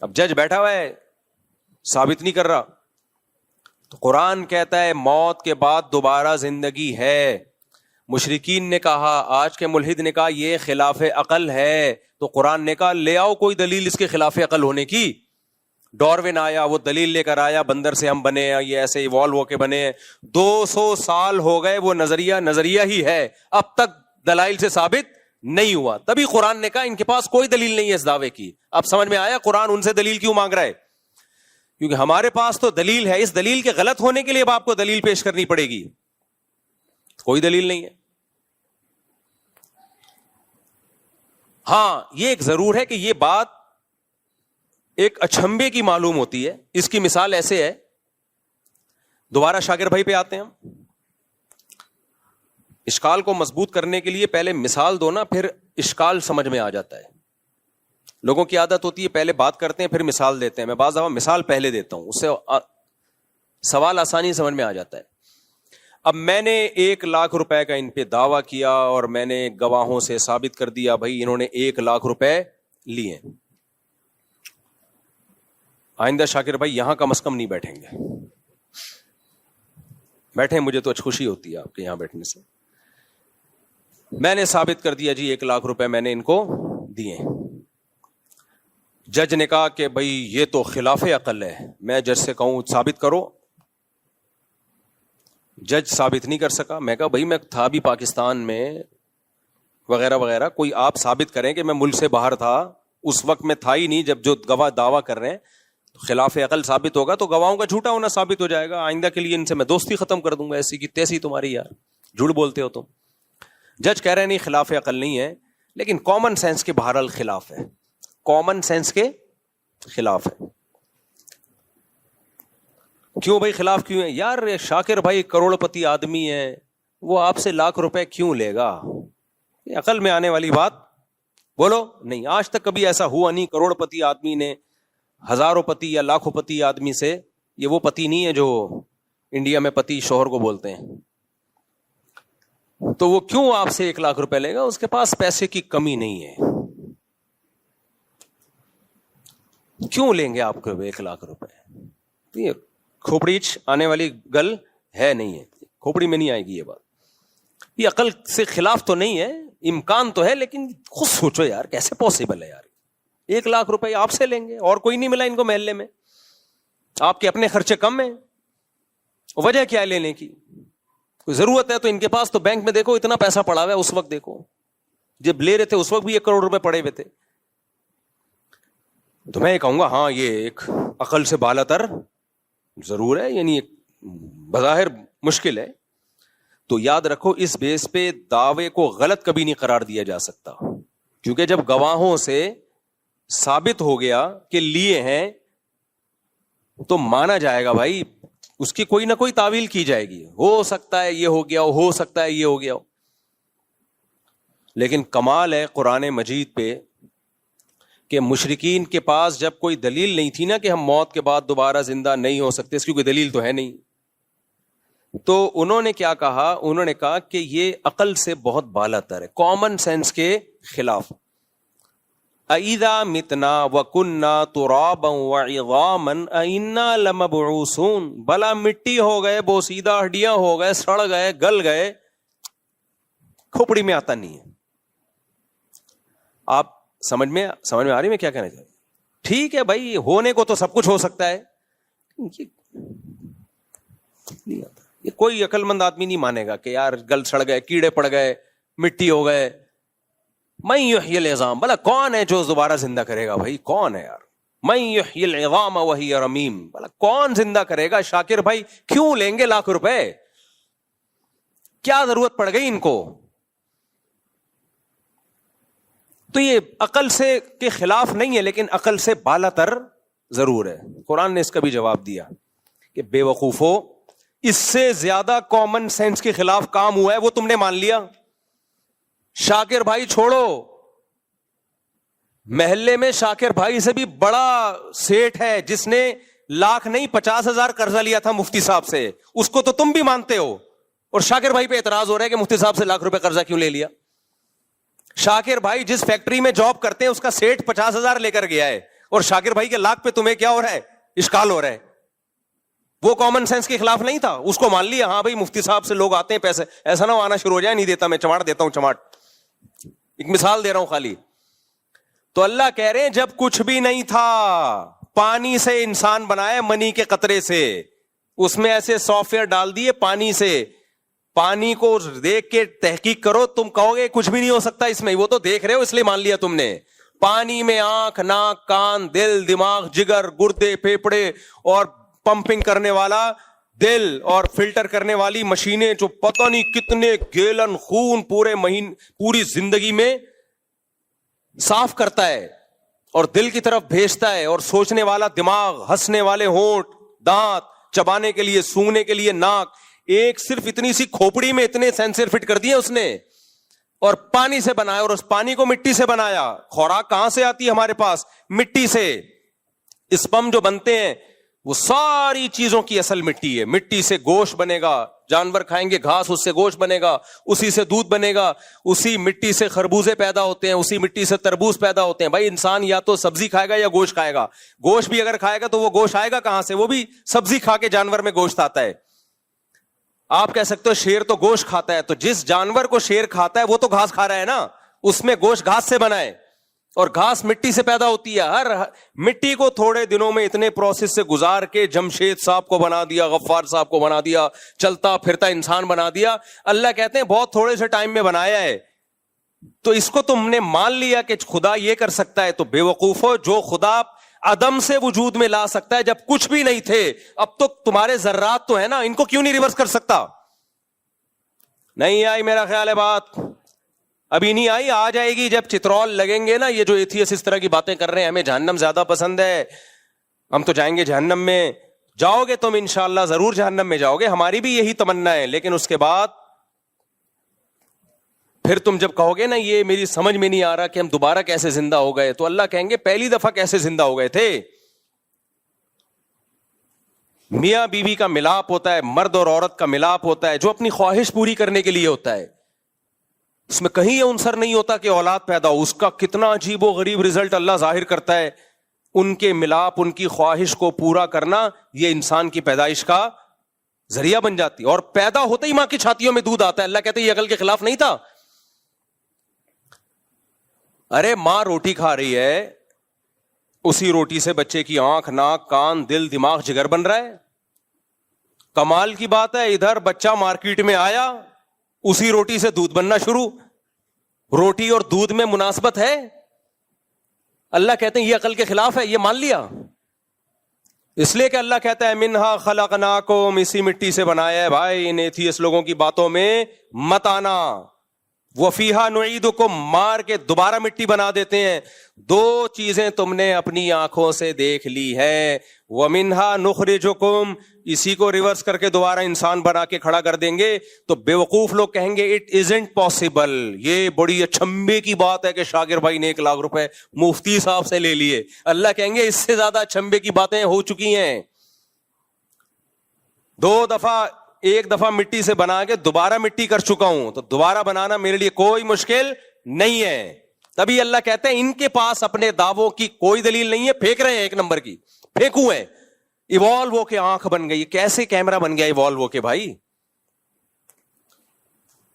اب جج بیٹھا ہوا ہے, ثابت نہیں کر رہا. تو قرآن کہتا ہے موت کے بعد دوبارہ زندگی ہے. مشرکین نے کہا, آج کے ملحد نے کہا یہ خلاف عقل ہے, تو قرآن نے کہا لے آؤ کوئی دلیل اس کے خلاف عقل ہونے کی. ڈاروین آیا, وہ دلیل لے کر آیا, بندر سے ہم بنے ہیں, یہ ایسے ایوالو ہو کے بنے ہیں. 200 سال ہو گئے, وہ نظریہ ہی ہے, اب تک دلائل سے ثابت نہیں ہوا. تبھی قرآن نے کہا ان کے پاس کوئی دلیل نہیں ہے اس دعوے کی. اب سمجھ میں آیا قرآن ان سے دلیل کیوں مانگ رہا ہے؟ کیونکہ ہمارے پاس تو دلیل ہے, اس دلیل کے غلط ہونے کے لیے اب آپ کو دلیل پیش کرنی پڑے گی. کوئی دلیل نہیں ہے. ہاں یہ ایک ضرور ہے کہ یہ بات ایک اچھمبے کی معلوم ہوتی ہے. اس کی مثال ایسے ہے, دوبارہ شاکر بھائی پہ آتے ہیں ہم. اشکال کو مضبوط کرنے کے لیے پہلے مثال دو نا, پھر اشکال سمجھ میں آ جاتا ہے. لوگوں کی عادت ہوتی ہے پہلے بات کرتے ہیں پھر مثال دیتے ہیں. میں بعض دفعہ مثال پہلے دیتا ہوں, اس سے سوال آسانی سمجھ میں آ جاتا ہے. اب میں نے 1 لاکھ روپے کا ان پہ دعویٰ کیا اور میں نے گواہوں سے ثابت کر دیا بھائی انہوں نے 1 لاکھ روپے لیے. آئندہ شاکر بھائی یہاں کم از کم نہیں بیٹھیں گے. بیٹھیں, مجھے تو خوشی ہوتی ہے آپ کے یہاں بیٹھنے سے. میں نے ثابت کر دیا جی 1 لاکھ روپے میں نے ان کو دیے. جج نے کہا کہ بھائی یہ تو خلاف عقل ہے. میں جج سے کہوں ثابت کرو, جج ثابت نہیں کر سکا. میں کہا بھائی میں تھا بھی پاکستان میں وغیرہ وغیرہ, کوئی آپ ثابت کریں کہ میں ملک سے باہر تھا, اس وقت میں تھا ہی نہیں جب جو گواہ دعویٰ کر رہے ہیں. خلاف عقل ثابت ہوگا تو گواہوں کا جھوٹا ہونا ثابت ہو جائے گا. آئندہ کے لیے ان سے میں دوستی ختم کر دوں گا, ایسی کی تیسی تمہاری یار, جھوٹ بولتے ہو تم. جج کہہ رہے ہیں نہیں خلاف عقل نہیں ہے, لیکن کامن سینس کے بہرحال خلاف ہے, کامن سینس کے خلاف ہے. کیوں بھائی خلاف کیوں ہے؟ یار شاکر بھائی کروڑ پتی آدمی ہے, وہ آپ سے لاکھ روپے کیوں لے گا؟ یہ عقل میں آنے والی بات بولو نہیں. آج تک کبھی ایسا ہوا نہیں کروڑ پتی آدمی نے ہزاروں پتی یا لاکھوں پتی آدمی سے, یہ وہ پتی نہیں ہے جو انڈیا میں پتی شوہر کو بولتے ہیں, تو وہ کیوں آپ سے 1 لاکھ روپے لے گا؟ اس کے پاس پیسے کی کمی نہیں ہے, کیوں لیں گے آپ کو 1 لاکھ روپے؟ یہ کھوپڑیچ آنے والی گل ہے نہیں ہے, کھوپڑی میں نہیں آئے گی یہ بات. یہ عقل سے خلاف تو نہیں ہے, امکان تو ہے, لیکن خود سوچو یار کیسے پاسبل ہے یار. 1 لاکھ روپے آپ سے لیں گے اور کوئی نہیں ملا ان کو محلے میں, آپ کے اپنے خرچے کم ہیں, وجہ کیا ہے لینے کی؟ کوئی ضرورت ہے تو ان کے پاس تو بینک میں دیکھو اتنا پیسہ پڑا ہوا ہے, اس وقت دیکھو جب لے رہے تھے اس وقت بھی 1 کروڑ روپے پڑے ہوئے تھے. تو میں یہ کہوں گا ہاں یہ ایک عقل سے بالاتر ضرور ہے, یعنی ایک بظاہر مشکل ہے. تو یاد رکھو اس بیس پہ دعوے کو غلط کبھی نہیں قرار دیا جا سکتا, کیونکہ جب گواہوں سے ثابت ہو گیا کہ لیے ہیں تو مانا جائے گا بھائی, اس کی کوئی نہ کوئی تعویل کی جائے گی, ہو سکتا ہے یہ ہو گیا ہو سکتا ہے یہ ہو گیا. لیکن کمال ہے قرآن مجید پہ کہ مشرکین کے پاس جب کوئی دلیل نہیں تھی نا کہ ہم موت کے بعد دوبارہ زندہ نہیں ہو سکتے, اس کی کوئی دلیل تو ہے نہیں, تو انہوں نے کیا کہا؟ انہوں نے کہا کہ یہ عقل سے بہت بالاتر ہے, کامن سینس کے خلاف. اَإِذَا مِتْنَا وَكُنَّا تُرَابًا وَعِظَامًا أَإِنَّا لَمَبْعُوثُونَ, بھلا مٹی ہو گئے, بوسیدہ ہڈیاں ہو گئے, سڑ گئے, گل گئے, کھوپڑی میں آتا نہیں ہے. آپ سمجھ میں آ رہی میں کیا کہنا چاہیے؟ ٹھیک ہے بھائی ہونے کو تو سب کچھ ہو سکتا ہے, یہ کوئی عقل مند آدمی نہیں مانے گا کہ یار گل سڑ گئے, کیڑے پڑ گئے, مٹی ہو گئے. من یحیی العظام, بھلا کون ہے جو دوبارہ زندہ کرے گا؟ بھائی کون ہے یار؟ من یحیی العظام وہی رمیم, بھلا کون زندہ کرے گا؟ شاکر بھائی کیوں لیں گے لاکھ روپے؟ کیا ضرورت پڑ گئی ان کو؟ تو یہ عقل سے کے خلاف نہیں ہے, لیکن عقل سے بالاتر ضرور ہے. قرآن نے اس کا بھی جواب دیا کہ بے وقوفو, اس سے زیادہ کامن سینس کے خلاف کام ہوا ہے وہ تم نے مان لیا. شاکر بھائی چھوڑو, محلے میں شاکر بھائی سے بھی بڑا سیٹ ہے جس نے لاکھ نہیں 50,000 قرضہ لیا تھا مفتی صاحب سے, اس کو تو تم بھی مانتے ہو, اور شاکر بھائی پہ اعتراض ہو رہا ہے کہ مفتی صاحب سے لاکھ روپے قرضہ کیوں لے لیا. شاکر بھائی جس فیکٹری میں جاب کرتے ہیں اس کا سیٹ 50,000 لے کر گیا ہے, اور شاکر بھائی کے لاکھ پہ تمہیں کیا ہو رہا ہے؟ اشکال ہو رہا ہے. وہ کامن سینس کے خلاف نہیں تھا, اس کو مان لیا ہاں بھائی مفتی صاحب سے لوگ آتے ہیں پیسے, ایسا نہ آنا شروع ہو جائے نہیں دیتا میں, چماٹ دیتا ہوں چماٹ. ایک مثال دے رہا ہوں خالی. تو اللہ کہہ رہے ہیں جب کچھ بھی نہیں تھا, پانی سے انسان بنایا, منی کے قطرے سے, اس میں ایسے سافٹ ویئر ڈال دیے پانی سے, پانی کو دیکھ کے تحقیق کرو, تم کہو گے کچھ بھی نہیں ہو سکتا اس میں, وہ تو دیکھ رہے ہو اس لیے مان لیا تم نے. پانی میں آنکھ, ناک, کان, دل, دماغ, جگر, گردے, پھیپھڑے اور پمپنگ کرنے والا دل اور فلٹر کرنے والی مشینیں جو پتہ نہیں کتنے گیلن خون پوری زندگی میں صاف کرتا ہے اور دل کی طرف بھیجتا ہے, اور سوچنے والا دماغ, ہنسنے والے ہونٹ, دانت, چبانے کے لیے, سونگنے کے لیے ناک, ایک صرف اتنی سی کھوپڑی میں اتنے سینسر فٹ کر دیے اس نے, اور پانی سے بنایا, اور اس پانی کو مٹی سے بنایا. خوراک کہاں سے آتی ہے ہمارے پاس؟ مٹی سے. اسپم جو بنتے ہیں وہ ساری چیزوں کی اصل مٹی ہے. مٹی سے گوشت بنے گا, جانور کھائیں گے گھاس, اس سے گوشت بنے گا, اسی سے دودھ بنے گا, اسی مٹی سے خربوزے پیدا ہوتے ہیں, اسی مٹی سے تربوز پیدا ہوتے ہیں. بھائی انسان یا تو سبزی کھائے گا یا گوشت کھائے گا. گوشت بھی اگر کھائے گا تو وہ گوشت آئے گا کہاں سے؟ وہ بھی سبزی کھا کے جانور میں گوشت آتا ہے. آپ کہہ سکتے ہو شیر تو گوشت کھاتا ہے, تو جس جانور کو شیر کھاتا ہے وہ تو گھاس کھا رہا ہے نا, اس میں گوشت گھاس سے بنا ہے. اور گھاس مٹی سے پیدا ہوتی ہے. ہر مٹی کو تھوڑے دنوں میں اتنے پروسیس سے گزار کے جمشید صاحب کو بنا دیا, غفار صاحب کو بنا دیا, چلتا پھرتا انسان بنا دیا. اللہ کہتے ہیں بہت تھوڑے سے ٹائم میں بنایا ہے. تو اس کو تم نے مان لیا کہ خدا یہ کر سکتا ہے, تو بے وقوفو, جو خدا عدم سے وجود میں لا سکتا ہے جب کچھ بھی نہیں تھے, اب تو تمہارے ذرات تو ہے نا, ان کو کیوں نہیں ریورس کر سکتا؟ نہیں آئی میرا خیال ہے بات, ابھی نہیں آئی, آ جائے گی جب چترول لگیں گے نا. یہ جو ایتھیس اس طرح کی باتیں کر رہے ہیں, ہمیں جہنم زیادہ پسند ہے, ہم تو جائیں گے جہنم میں. جاؤ گے تم انشاءاللہ, ضرور جہنم میں جاؤ گے, ہماری بھی یہی تمنا ہے. لیکن اس کے بعد پھر تم جب کہو گے نا یہ میری سمجھ میں نہیں آ رہا کہ ہم دوبارہ کیسے زندہ ہو گئے, تو اللہ کہیں گے پہلی دفعہ کیسے زندہ ہو گئے تھے. میاں بیوی کا ملاپ ہوتا ہے, مرد اور عورت کا ملاپ ہوتا ہے, جو اپنی خواہش پوری کرنے کے لیے ہوتا ہے. اس میں کہیں یہ عنصر نہیں ہوتا کہ اولاد پیدا ہو. اس کا کتنا عجیب و غریب رزلٹ اللہ ظاہر کرتا ہے. ان کے ملاپ, ان کی خواہش کو پورا کرنا, یہ انسان کی پیدائش کا ذریعہ بن جاتی. اور پیدا ہوتے ہی ماں کی چھاتیوں میں دودھ آتا ہے. اللہ کہتے ہیں یہ عقل کے خلاف نہیں تھا. ارے ماں روٹی کھا رہی ہے, اسی روٹی سے بچے کی آنکھ, ناک, کان, دل, دماغ, جگر بن رہا ہے. کمال کی بات ہے, ادھر بچہ مارکیٹ میں آیا, اسی روٹی سے دودھ بننا شروع. روٹی اور دودھ میں مناسبت ہے. اللہ کہتے ہیں یہ عقل کے خلاف ہے, یہ مان لیا. اس لیے کہ اللہ کہتا ہے منہا خلقناکم, اسی مٹی سے بنایا ہے. بھائی ان ایتھیس لوگوں کی باتوں میں مت آنا. وفیہا نعیدکم, مار کے دوبارہ مٹی بنا دیتے ہیں. دو چیزیں تم نے اپنی آنکھوں سے دیکھ لی ہے. ومنہا نخرجکم, اسی کو ریورس کر کے دوبارہ انسان بنا کے کھڑا کر دیں گے. تو بیوقوف لوگ کہیں گے اٹ ازنٹ پاسبل. یہ بڑی اچھمبے کی بات ہے کہ شاکر بھائی نے 1 لاکھ روپے مفتی صاحب سے لے لیے. اللہ کہیں گے اس سے زیادہ اچھمبے کی باتیں ہو چکی ہیں. 2 دفعہ, 1 دفعہ مٹی سے بنا کے دوبارہ مٹی کر چکا ہوں, تو دوبارہ بنانا میرے لیے کوئی مشکل نہیں ہے. تبھی اللہ کہتے ہیں ان کے پاس اپنے دعووں کی کوئی دلیل نہیں ہے, پھینک رہے ہیں 1 نمبر کی, پھینکو ہے. ایوالو ہو کے آنکھ بن گئی, کیسے کیمرہ بن گیا ایوالو ہو کے بھائی؟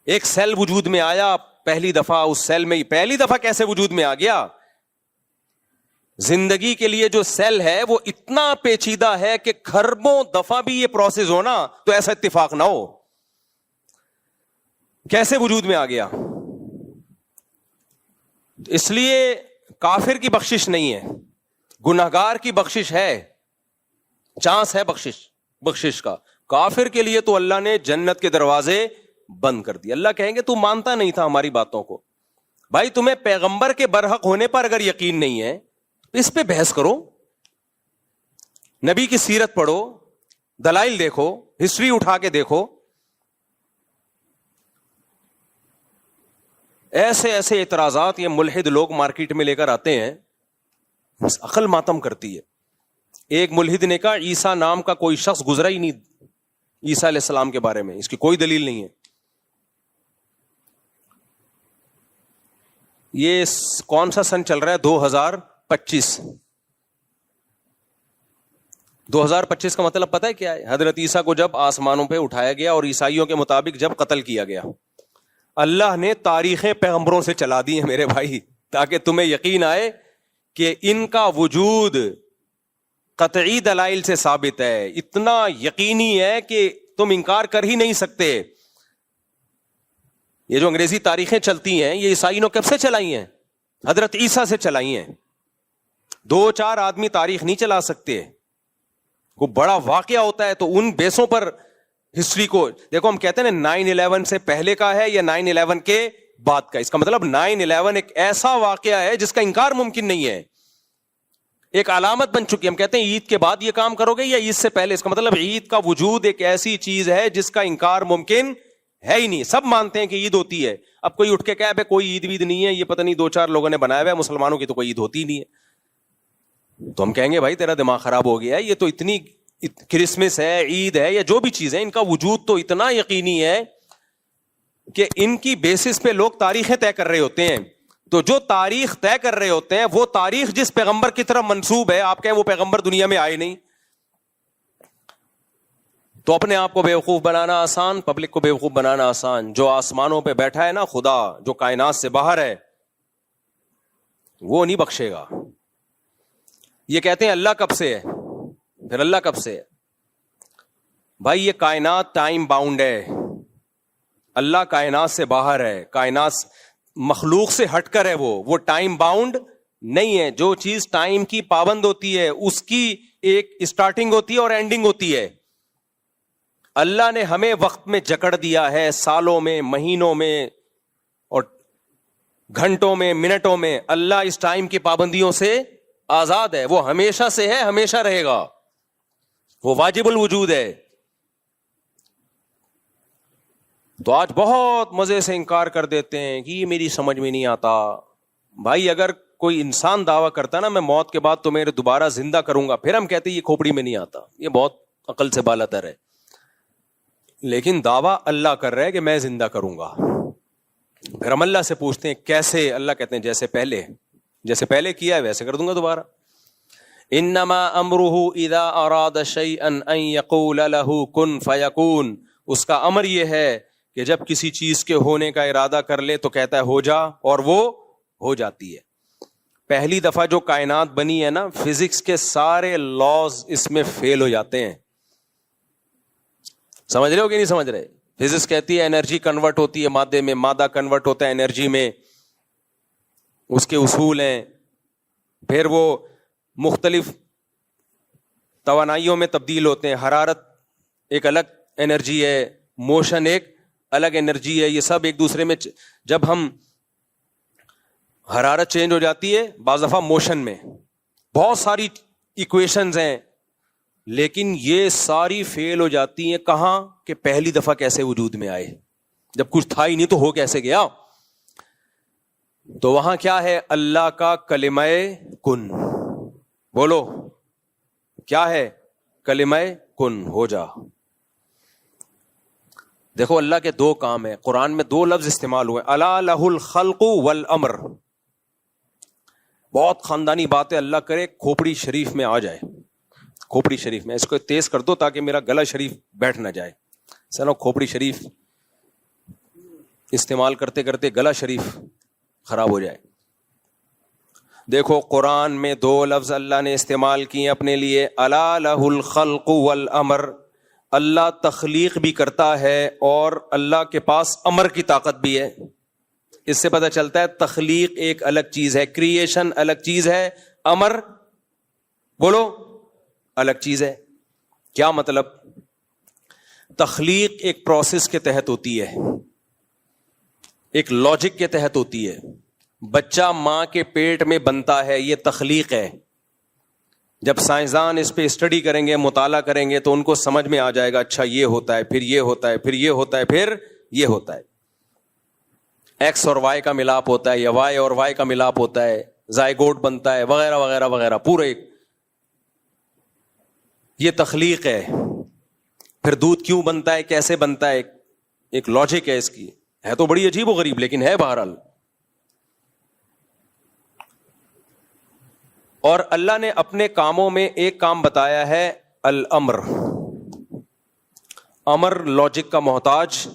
ایک سیل وجود میں آیا پہلی دفعہ, اس سیل میں پہلی دفعہ کیسے وجود میں آ گیا؟ زندگی کے لیے جو سیل ہے وہ اتنا پیچیدہ ہے کہ کھربوں دفعہ بھی یہ پروسیس ہونا تو ایسا اتفاق نہ ہو. کیسے وجود میں آ گیا؟ اس لیے کافر کی بخشش نہیں ہے, گنہگار کی بخشش ہے, چانس ہے بخشش کا. کافر کے لیے تو اللہ نے جنت کے دروازے بند کر دیے. اللہ کہیں گے تو مانتا نہیں تھا ہماری باتوں کو. بھائی تمہیں پیغمبر کے برحق ہونے پر اگر یقین نہیں ہے, اس پہ بحث کرو, نبی کی سیرت پڑھو, دلائل دیکھو, ہسٹری اٹھا کے دیکھو. ایسے ایسے اعتراضات یہ ملحد لوگ مارکیٹ میں لے کر آتے ہیں, بس عقل ماتم کرتی ہے. ایک ملحد نے کہا عیسیٰ نام کا کوئی شخص گزرا ہی نہیں عیسیٰ علیہ السلام کے بارے میں, اس کی کوئی دلیل نہیں ہے. یہ کون سا سن چل رہا ہے؟ 2025. 2025 کا مطلب پتہ ہے کیا ہے؟ حضرت عیسیٰ کو جب آسمانوں پہ اٹھایا گیا اور عیسائیوں کے مطابق جب قتل کیا گیا. اللہ نے تاریخیں پیغمبروں سے چلا دی ہیں میرے بھائی, تاکہ تمہیں یقین آئے کہ ان کا وجود قطعی دلائل سے ثابت ہے. اتنا یقینی ہے کہ تم انکار کر ہی نہیں سکتے. یہ جو انگریزی تاریخیں چلتی ہیں یہ عیسائیوں نے کب سے چلائی ہیں؟ حضرت عیسیٰ سے چلائی ہیں. 2-4 آدمی تاریخ نہیں چلا سکتے. کوئی بڑا واقعہ ہوتا ہے تو ان بیسوں پر ہسٹری کو دیکھو. ہم کہتے ہیں نا 9/11 سے پہلے کا ہے یا 9/11 کے بعد کا. اس کا مطلب 9/11 ایک ایسا واقعہ ہے جس کا انکار ممکن نہیں ہے, ایک علامت بن چکی. ہم کہتے ہیں عید کے بعد یہ کام کرو گے یا عید سے پہلے. اس کا مطلب عید کا وجود ایک ایسی چیز ہے جس کا انکار ممکن ہے ہی نہیں. سب مانتے ہیں کہ عید ہوتی ہے. اب کوئی اٹھ کے کہے کوئی عید وید نہیں ہے, یہ پتہ نہیں 2-4 لوگوں نے بنایا ہوا ہے, مسلمانوں کی تو کوئی عید ہوتی نہیں ہے, تو ہم کہیں گے بھائی تیرا دماغ خراب ہو گیا ہے. یہ تو اتنی کرسمس ہے, عید ہے یا جو بھی چیز ہے, ان کا وجود تو اتنا یقینی ہے کہ ان کی بیسس پہ لوگ تاریخیں طے کر رہے ہوتے ہیں. تو جو تاریخ طے کر رہے ہوتے ہیں وہ تاریخ جس پیغمبر کی طرف منسوب ہے, آپ کہیں وہ پیغمبر دنیا میں آئے نہیں, تو اپنے آپ کو بیوقوف بنانا آسان, پبلک کو بیوقوف بنانا آسان. جو آسمانوں پہ بیٹھا ہے نا خدا, جو کائنات سے باہر ہے, وہ نہیں بخشے گا. یہ کہتے ہیں اللہ کب سے ہے, پھر اللہ کب سے ہے؟ بھائی یہ کائنات ٹائم باؤنڈ ہے, اللہ کائنات سے باہر ہے, کائنات مخلوق سے ہٹ کر ہے, وہ ٹائم باؤنڈ نہیں ہے. جو چیز ٹائم کی پابند ہوتی ہے اس کی ایک اسٹارٹنگ ہوتی ہے اور اینڈنگ ہوتی ہے. اللہ نے ہمیں وقت میں جکڑ دیا ہے, سالوں میں, مہینوں میں اور گھنٹوں میں, منٹوں میں. اللہ اس ٹائم کی پابندیوں سے آزاد ہے, وہ ہمیشہ سے ہے, ہمیشہ رہے گا, وہ واجب الوجود ہے. تو آج بہت مزے سے انکار کر دیتے ہیں کہ یہ میری سمجھ میں نہیں آتا. بھائی اگر کوئی انسان دعویٰ کرتا نا میں موت کے بعد تمہیں دوبارہ زندہ کروں گا, پھر ہم کہتے ہیں یہ کھوپڑی میں نہیں آتا, یہ بہت عقل سے بالاتر ہے. لیکن دعویٰ اللہ کر رہا ہے کہ میں زندہ کروں گا. پھر ہم اللہ سے پوچھتے ہیں کیسے؟ اللہ کہتے ہیں جیسے پہلے کیا ہے ویسے کر دوں گا دوبارہ. انما امرہ اذا اراد شیئا ان یقول له کن فیکون. اس کا امر یہ ہے کہ جب کسی چیز کے ہونے کا ارادہ کر لے تو کہتا ہے ہو جا, اور وہ ہو جاتی ہے. پہلی دفعہ جو کائنات بنی ہے نا, فزکس کے سارے لاز اس میں فیل ہو جاتے ہیں. سمجھ رہے ہو کہ نہیں سمجھ رہے؟ فزکس کہتی ہے انرجی کنورٹ ہوتی ہے مادے میں, مادہ کنورٹ ہوتا ہے انرجی میں, اس کے اصول ہیں. پھر وہ مختلف توانائیوں میں تبدیل ہوتے ہیں. حرارت ایک الگ انرجی ہے, موشن ایک الگ انرجی ہے. یہ سب ایک دوسرے میں جب ہم حرارت چینج ہو جاتی ہے بعض دفعہ موشن میں, بہت ساری ایکویشنز ہیں, لیکن یہ ساری فیل ہو جاتی ہیں. کہاں کہ پہلی دفعہ کیسے وجود میں آئے, جب کچھ تھا ہی نہیں تو ہو کیسے گیا. تو وہاں کیا ہے؟ اللہ کا کلمہ کن. بولو کیا ہے؟ کلمہ کن, ہو جا. دیکھو اللہ کے دو کام ہیں, قرآن میں دو لفظ استعمال ہوئے, الا لہ الخلق والامر. بہت خاندانی بات ہے, اللہ کرے کھوپڑی شریف میں آ جائے. کھوپڑی شریف میں اس کو تیز کر دو تاکہ میرا گلا شریف بیٹھ نہ جائے. سنو کھوپڑی شریف استعمال کرتے کرتے گلا شریف خراب ہو جائے. دیکھو قرآن میں دو لفظ اللہ نے استعمال کیے اپنے لیے, الا لہ الخلق والامر. اللہ تخلیق بھی کرتا ہے اور اللہ کے پاس امر کی طاقت بھی ہے. اس سے پتہ چلتا ہے تخلیق ایک الگ چیز ہے, کریشن الگ چیز ہے, امر بولو الگ چیز ہے. کیا مطلب؟ تخلیق ایک پروسیس کے تحت ہوتی ہے, ایک لاجک کے تحت ہوتی ہے. بچہ ماں کے پیٹ میں بنتا ہے, یہ تخلیق ہے. جب سائنسدان اس پہ اسٹڈی کریں گے, مطالعہ کریں گے تو ان کو سمجھ میں آ جائے گا اچھا یہ ہوتا ہے, پھر یہ ہوتا ہے, پھر یہ ہوتا ہے, پھر یہ ہوتا ہے. ایکس اور وائی کا ملاپ ہوتا ہے یا وائی اور وائی کا ملاپ ہوتا ہے, زائگوٹ بنتا ہے, وغیرہ وغیرہ وغیرہ. پورے یہ تخلیق ہے. پھر دودھ کیوں بنتا ہے, کیسے بنتا ہے, ایک لاجک ہے اس کی. ہے تو بڑی عجیب و غریب لیکن ہے بہرحال. اور اللہ نے اپنے کاموں میں ایک کام بتایا ہے الامر. امر لاجک کا محتاج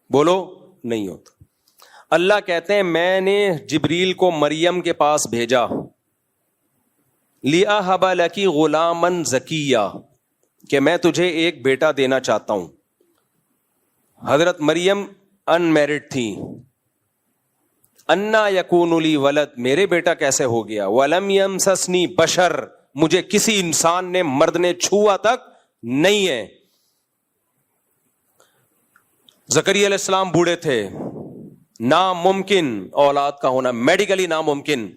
بولو نہیں ہوتا. اللہ کہتے ہیں میں نے جبریل کو مریم کے پاس بھیجا, لِأَهَبَ لَكِ غُلَامًا زَكِيًّا, کہ میں تجھے ایک بیٹا دینا چاہتا ہوں. حضرت مریم ان میرڈ تھی. انا یکون لی ولد, میرے بیٹا کیسے ہو گیا. ولم یمسسنی بشر, مجھے کسی انسان نے مرد نے چھوا تک نہیں ہے. زکریا علیہ السلام بوڑھے تھے, ناممکن اولاد کا ہونا, میڈیکلی ناممکن.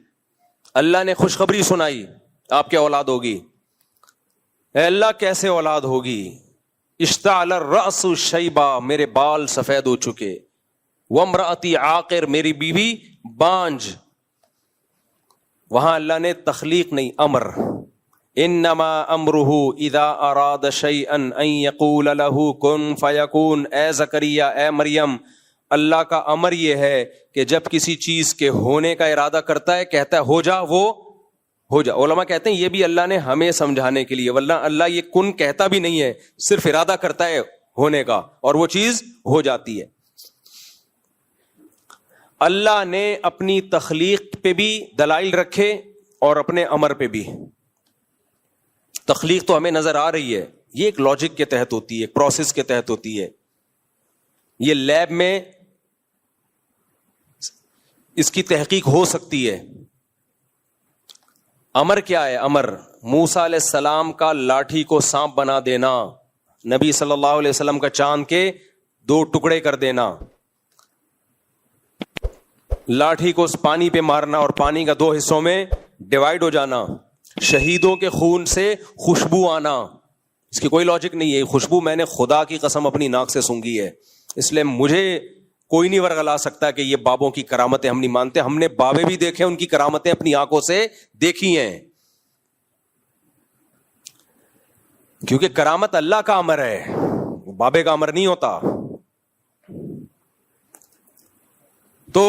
اللہ نے خوشخبری سنائی آپ کے اولاد ہوگی. اے اللہ کیسے اولاد ہوگی؟ اشتعل الرأس شیبا, میرے بال سفید ہو چکے. وامرأتی عاقر, میری بیوی بانج. وہاں اللہ نے تخلیق نہیں, امر. انما امرہ اذا اراد شیئا ان یقول له کن فیکون. اے زکریا, اے مریم, اللہ کا امر یہ ہے کہ جب کسی چیز کے ہونے کا ارادہ کرتا ہے کہتا ہے ہو جا, وہ ہو جا. علماء کہتے ہیں یہ بھی اللہ نے ہمیں سمجھانے کے لیے, ورنہ اللہ یہ کن کہتا بھی نہیں ہے, صرف ارادہ کرتا ہے ہونے کا اور وہ چیز ہو جاتی ہے. اللہ نے اپنی تخلیق پہ بھی دلائل رکھے اور اپنے امر پہ بھی. تخلیق تو ہمیں نظر آ رہی ہے, یہ ایک لاجک کے تحت ہوتی ہے, ایک پروسیس کے تحت ہوتی ہے, یہ لیب میں اس کی تحقیق ہو سکتی ہے. امر کیا ہے؟ امر موسیٰ علیہ السلام کا لاٹھی کو سانپ بنا دینا, نبی صلی اللہ علیہ وسلم کا چاند کے 2 ٹکڑے کر دینا, لاٹھی کو پانی پہ مارنا اور پانی کا 2 حصوں میں ڈیوائیڈ ہو جانا, شہیدوں کے خون سے خوشبو آنا. اس کی کوئی لاجک نہیں ہے. خوشبو میں نے خدا کی قسم اپنی ناک سے سونگھی ہے, اس لیے مجھے کوئی نہیں ورغلا سکتا کہ یہ بابوں کی کرامتیں ہم نہیں مانتے. ہم نے بابے بھی دیکھے, ان کی کرامتیں اپنی آنکھوں سے دیکھی ہیں, کیونکہ کرامت اللہ کا امر ہے, بابے کا امر نہیں ہوتا. تو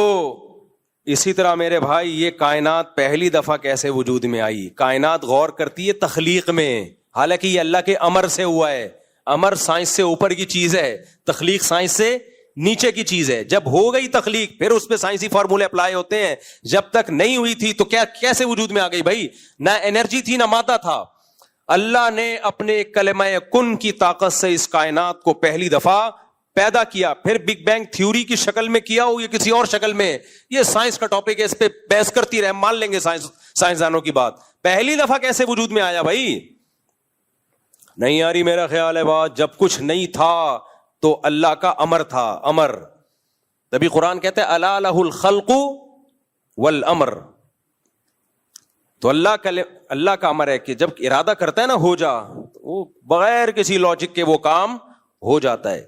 اسی طرح میرے بھائی یہ کائنات پہلی دفعہ کیسے وجود میں آئی؟ کائنات غور کرتی ہے تخلیق میں, حالانکہ یہ اللہ کے امر سے ہوا ہے. امر سائنس سے اوپر کی چیز ہے, تخلیق سائنس سے نیچے کی چیز ہے. جب ہو گئی تخلیق پھر اس پہ سائنسی فارمولے اپلائی ہوتے ہیں. جب تک نہیں ہوئی تھی تو کیا کیسے وجود میں آ گئی بھائی؟ نہ انرجی تھی نہ مادہ تھا. اللہ نے اپنے کلمہ کن کی طاقت سے اس کائنات کو پہلی دفعہ پیدا کیا. پھر بگ بینگ تھیوری کی شکل میں کیا ہو یا کسی اور شکل میں, یہ سائنس کا ٹاپک ہے, اس پہ بحث کرتی رہے, مان لیں گے سائنسدانوں کی بات. پہلی دفعہ کیسے وجود میں آیا بھائی؟ نہیں آ رہی میرا خیال ہے بات. جب کچھ نہیں تھا تو اللہ کا امر تھا, امر. تبھی قرآن کہتے ہیں الا لہ الخلق والامر. تو اللہ کا امر ہے کہ جب ارادہ کرتا ہے نا ہو جا, وہ بغیر کسی لاجک کے وہ کام ہو جاتا ہے.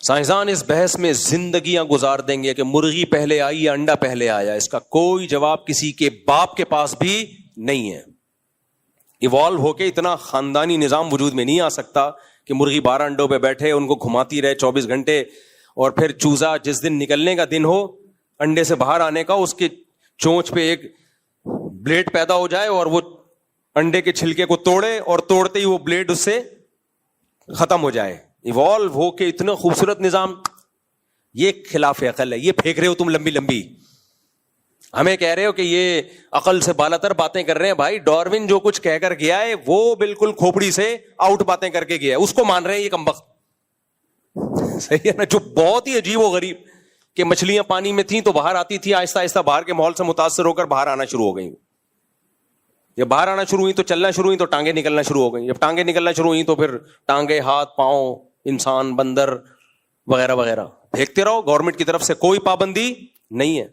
سائنسدان اس بحث میں زندگیاں گزار دیں گے کہ مرغی پہلے آئی یا انڈا پہلے آیا. اس کا کوئی جواب کسی کے باپ کے پاس بھی نہیں ہے. ایوالو ہو کے اتنا خاندانی نظام وجود میں نہیں آ سکتا کہ مرغی 12 انڈوں پہ بیٹھے, ان کو گھماتی رہے 24 گھنٹے, اور پھر چوزا جس دن نکلنے کا دن ہو انڈے سے باہر آنے کا, اس کے چونچ پہ ایک بلیڈ پیدا ہو جائے اور وہ انڈے کے چھلکے کو توڑے اور توڑتے ہی وہ بلیڈ اس سے ختم ہو جائے. ایوالو ہو کے اتنا خوبصورت نظام, یہ خلاف عقل ہے. یہ پھینک رہے ہو تم لمبی لمبی, ہمیں کہہ رہے ہو کہ یہ عقل سے بالاتر باتیں کر رہے ہیں. بھائی ڈاروین جو کچھ کہہ کر گیا ہے وہ بالکل کھوپڑی سے آؤٹ باتیں کر کے گیا ہے, اس کو مان رہے ہیں یہ کمبخت. صحیح ہے نا؟ جو بہت ہی عجیب و غریب کہ مچھلیاں پانی میں تھیں تو باہر آتی تھی, آہستہ آہستہ باہر کے ماحول سے متاثر ہو کر باہر آنا شروع ہو گئی. جب باہر آنا شروع ہوئی تو چلنا شروع ہوئی تو ٹانگیں نکلنا شروع ہو گئی. جب ٹانگیں نکلنا شروع ہوئی تو پھر ٹانگیں, ہاتھ, پاؤں, انسان, بندر وغیرہ وغیرہ پھینکتے رہو. گورنمنٹ کی طرف سے کوئی پابندی نہیں ہے.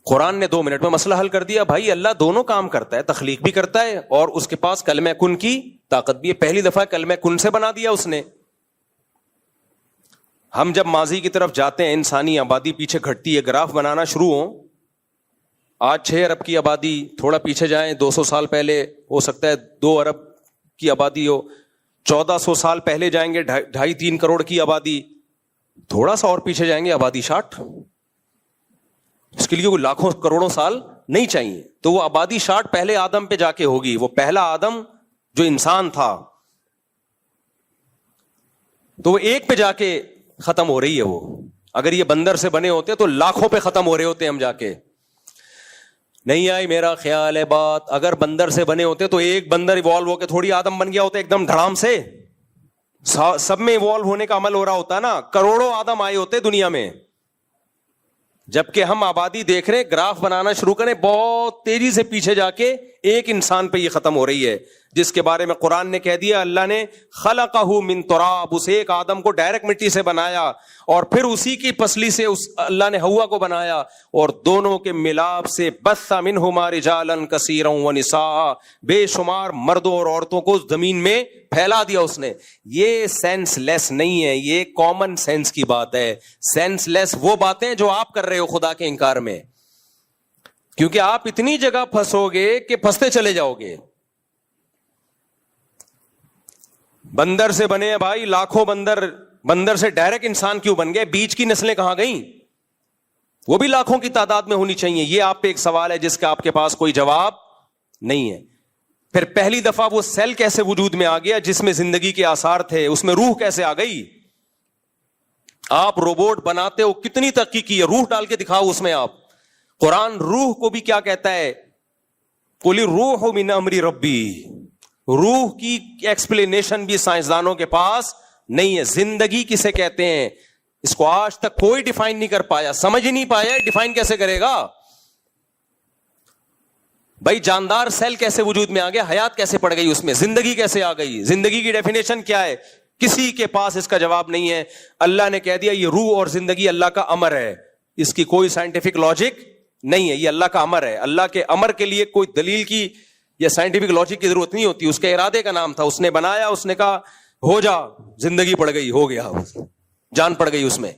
قرآن نے 2 منٹ میں مسئلہ حل کر دیا. بھائی اللہ دونوں کام کرتا ہے, تخلیق بھی کرتا ہے اور اس کے پاس کلمہ کن کی طاقت بھی ہے. پہلی دفعہ کلمہ کن سے بنا دیا اس نے. ہم جب ماضی کی طرف جاتے ہیں, انسانی آبادی پیچھے گھٹتی ہے, گراف بنانا شروع ہو, آج 6 ارب کی آبادی, تھوڑا پیچھے جائیں 200 سال پہلے ہو سکتا ہے 2 ارب کی آبادی ہو, 1400 سال پہلے جائیں گے 2.5-3 کروڑ کی آبادی, تھوڑا سا اور پیچھے جائیں گے آبادی 60. اس کے لیے کوئی لاکھوں کروڑوں سال نہیں چاہیے. تو وہ آبادی 60 پہلے آدم پہ جا کے ہوگی. وہ پہلا آدم جو انسان تھا تو وہ 1 پہ جا کے ختم ہو رہی ہے. وہ اگر یہ بندر سے بنے ہوتے تو لاکھوں پہ ختم ہو رہے ہوتے ہم جا کے. نہیں آئی میرا خیال ہے بات. اگر بندر سے بنے ہوتے تو ایک بندر ایوالو ہو کے تھوڑی آدم بن گیا ہوتا ایک دم دھڑام سے. سب میں ایوالو ہونے کا عمل ہو رہا ہوتا نا, کروڑوں آدم آئے ہوتے دنیا میں. جبکہ ہم آبادی دیکھ رہے, گراف بنانا شروع کریں, بہت تیزی سے پیچھے جا کے ایک انسان پہ یہ ختم ہو رہی ہے, جس کے بارے میں قرآن نے کہہ دیا اللہ نے خلقہ من تراب, اس ایک آدم کو ڈائریکٹ مٹی سے بنایا اور پھر اسی کی پسلی سے اللہ نے حوا کو بنایا اور دونوں کے ملاپ سے بث منہما رجالا کثیرا ونساء, بے شمار مردوں اور عورتوں کو زمین میں پھیلا دیا اس نے. یہ سینس لیس نہیں ہے, یہ کامن سینس کی بات ہے. سینس لیس وہ باتیں جو آپ کر رہے ہو خدا کے انکار میں, کیونکہ آپ اتنی جگہ پھنسو گے کہ پھنستے چلے جاؤ گے. بندر سے بنے بھائی لاکھوں بندر سے ڈائریکٹ انسان کیوں بن گئے؟ بیچ کی نسلیں کہاں گئیں؟ وہ بھی لاکھوں کی تعداد میں ہونی چاہیے. یہ آپ پہ ایک سوال ہے جس کا آپ کے پاس کوئی جواب نہیں ہے. پھر پہلی دفعہ وہ سیل کیسے وجود میں آ گیا جس میں زندگی کے آثار تھے, اس میں روح کیسے آ گئی؟ آپ روبوٹ بناتے ہو, کتنی تحقیق کی ہے, روح ڈال کے دکھاؤ اس میں آپ. قرآن روح کو بھی کیا کہتا ہے, قل الروح من امر ربی. روح کی ایکسپلینیشن بھی سائنسدانوں کے پاس نہیں ہے. زندگی کسے کہتے ہیں اس کو آج تک کوئی ڈیفائن نہیں کر پایا, سمجھ ہی نہیں پایا, ڈیفائن کیسے کرے گا بھائی. جاندار سیل کیسے وجود میں آ گیا, حیات کیسے پڑ گئی اس میں, زندگی کیسے آ گئی, زندگی کی ڈیفینیشن کیا ہے, کسی کے پاس اس کا جواب نہیں ہے. اللہ نے کہہ دیا یہ روح اور زندگی اللہ کا امر ہے, اس کی کوئی سائنٹیفک لاجک نہیں ہے, یہ اللہ کا امر ہے. اللہ کے امر کے لیے کوئی دلیل کی یا سائنٹیفک لاجک کی ضرورت نہیں ہوتی, اس کے ارادے کا نام تھا, اس نے بنایا, اس نے کہا ہو جا, زندگی پڑ گئی, ہو گیا, جان پڑ گئی اس میں.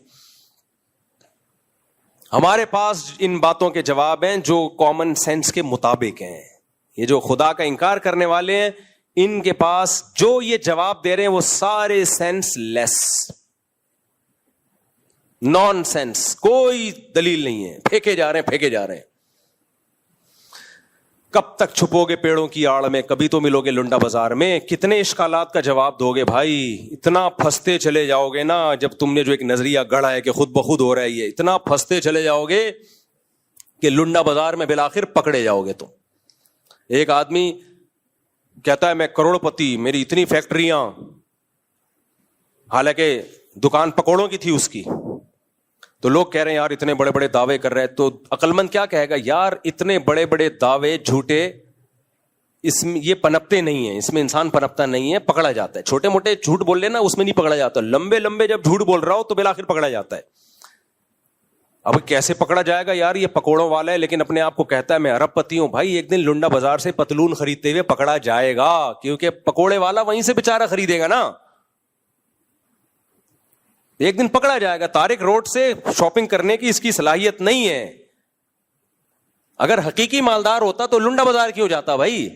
ہمارے پاس ان باتوں کے جواب ہیں جو کامن سینس کے مطابق ہیں. یہ جو خدا کا انکار کرنے والے ہیں ان کے پاس جو یہ جواب دے رہے ہیں وہ سارے سینس لیس, نان سینس, کوئی دلیل نہیں ہے, پھینکے جا رہے ہیں. کب تک چھپو گے پیڑوں کی آڑ میں, کبھی تو ملو گے لنڈا بازار میں. کتنے اشکالات کا جواب دو گے بھائی, اتنا پھنستے چلے جاؤ گے نا. جب تم نے جو ایک نظریہ گڑھا ہے کہ خود بخود ہو رہا ہے, یہ اتنا پھنستے چلے جاؤ گے کہ لنڈا بازار میں بالآخر پکڑے جاؤ گے. تو ایک آدمی کہتا ہے میں کروڑ پتی, میری اتنی فیکٹریاں, حالانکہ دکان پکوڑوں کی تھی اس کی. تو لوگ کہہ رہے ہیں یار اتنے بڑے بڑے دعوے کر رہے ہیں. تو عقل مند کیا کہے گا, یار اتنے بڑے بڑے دعوے جھوٹے, اس میں یہ پنپتے نہیں ہیں, اس میں انسان پنپتا نہیں ہے, پکڑا جاتا ہے. چھوٹے موٹے جھوٹ بول لینا اس میں نہیں پکڑا جاتا, لمبے لمبے جب جھوٹ بول رہا ہو تو بالآخر پکڑا جاتا ہے. اب کیسے پکڑا جائے گا, یار یہ پکوڑوں والا ہے لیکن اپنے آپ کو کہتا ہے میں ارب پتی ہوں. بھائی ایک دن لنڈا بازار سے پتلون خریدتے ہوئے پکڑا جائے گا, کیونکہ پکوڑے والا وہیں سے بیچارہ خریدے گا نا, ایک دن پکڑا جائے گا. طارق روڈ سے شاپنگ کرنے کی اس کی صلاحیت نہیں ہے. اگر حقیقی مالدار ہوتا تو لنڈا بازار کیوں جاتا بھائی.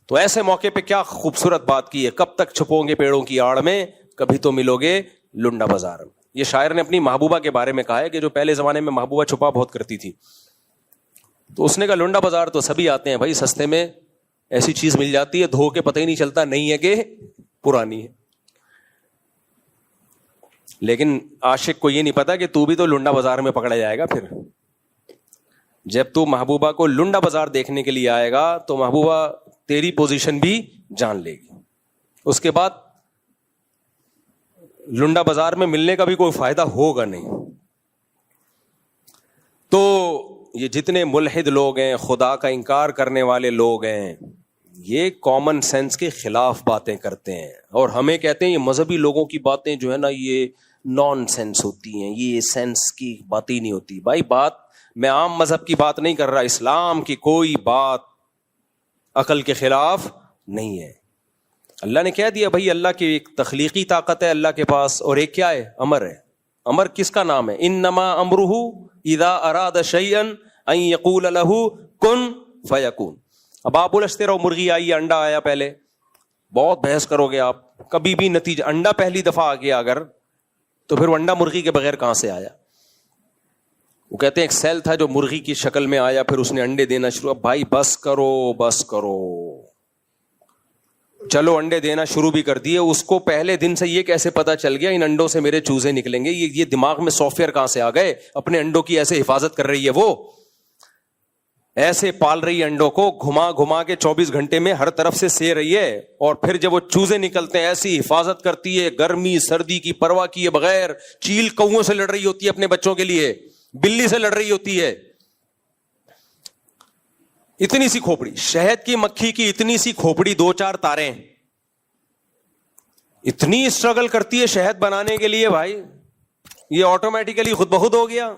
تو ایسے موقع پہ کیا خوبصورت بات کی ہے, کب تک چھپو گے پیڑوں کی آڑ میں, کبھی تو ملو گے لنڈا بازار میں. یہ شاعر نے اپنی محبوبہ کے بارے میں کہا ہے کہ جو پہلے زمانے میں محبوبہ چھپا بہت کرتی تھی, تو اس نے کہا لنڈا بازار تو سبھی آتے ہیں بھائی, سستے میں ایسی چیز مل جاتی ہے دھو کے پتہ ہی نہیں چلتا نہیں ہے کہ پرانی ہے. لیکن عاشق کو یہ نہیں پتا کہ تو بھی تو لنڈا بازار میں پکڑا جائے گا. پھر جب تو محبوبہ کو لنڈا بازار دیکھنے کے لیے آئے گا تو محبوبہ تیری پوزیشن بھی جان لے گی. اس کے بعد لنڈا بازار میں ملنے کا بھی کوئی فائدہ ہوگا نہیں. تو یہ جتنے ملحد لوگ ہیں, خدا کا انکار کرنے والے لوگ ہیں, یہ کامن سینس کے خلاف باتیں کرتے ہیں, اور ہمیں کہتے ہیں یہ مذہبی لوگوں کی باتیں جو ہے نا یہ نان سینس ہوتی ہیں, یہ سینس کی باتیں نہیں ہوتی. بھائی بات میں عام مذہب کی بات نہیں کر رہا, اسلام کی کوئی بات عقل کے خلاف نہیں ہے. اللہ نے کہہ دیا بھائی اللہ کی ایک تخلیقی طاقت ہے اللہ کے پاس, اور ایک کیا ہے, امر ہے. امر کس کا نام ہے, انما امرہ اذا اراد شیئا ان یقول لہ کن فیکون. اب آپ الجھتے رہو, مرغی آئی, انڈا آیا, پہلے بہت بحث کرو گے آپ, کبھی بھی نتیجہ, انڈا پہلی دفعہ آ گیا اگر تو پھر انڈا مرغی کے بغیر کہاں سے آیا. وہ کہتے ہیں ایک سیل تھا جو مرغی کی شکل میں آیا, پھر اس نے انڈے دینا شروع. اب بھائی بس کرو, چلو انڈے دینا شروع بھی کر دیے. اس کو پہلے دن سے یہ کیسے پتا چل گیا ان انڈوں سے میرے چوزے نکلیں گے, یہ دماغ میں سافٹ ویئر کہاں سے آ گئے. اپنے انڈوں کی ایسے حفاظت کر رہی ہے, وہ ایسے پال رہی ہے انڈوں کو, گھما گھما کے 24 گھنٹے میں ہر طرف سے سے رہی ہے, اور پھر جب وہ چوزے نکلتے ہیں ایسی حفاظت کرتی ہے, گرمی سردی کی پرواہ کیے بغیر. چیل کووں سے لڑ رہی ہوتی ہے اپنے بچوں کے لیے, بلی سے لڑ رہی ہوتی ہے. اتنی سی کھوپڑی, شہد کی مکھی کی اتنی سی کھوپڑی, 2-4 تاریں, اتنی اسٹرگل کرتی ہے شہد بنانے کے لیے. بھائی یہ آٹومیٹیکلی خود بخود ہو گیا.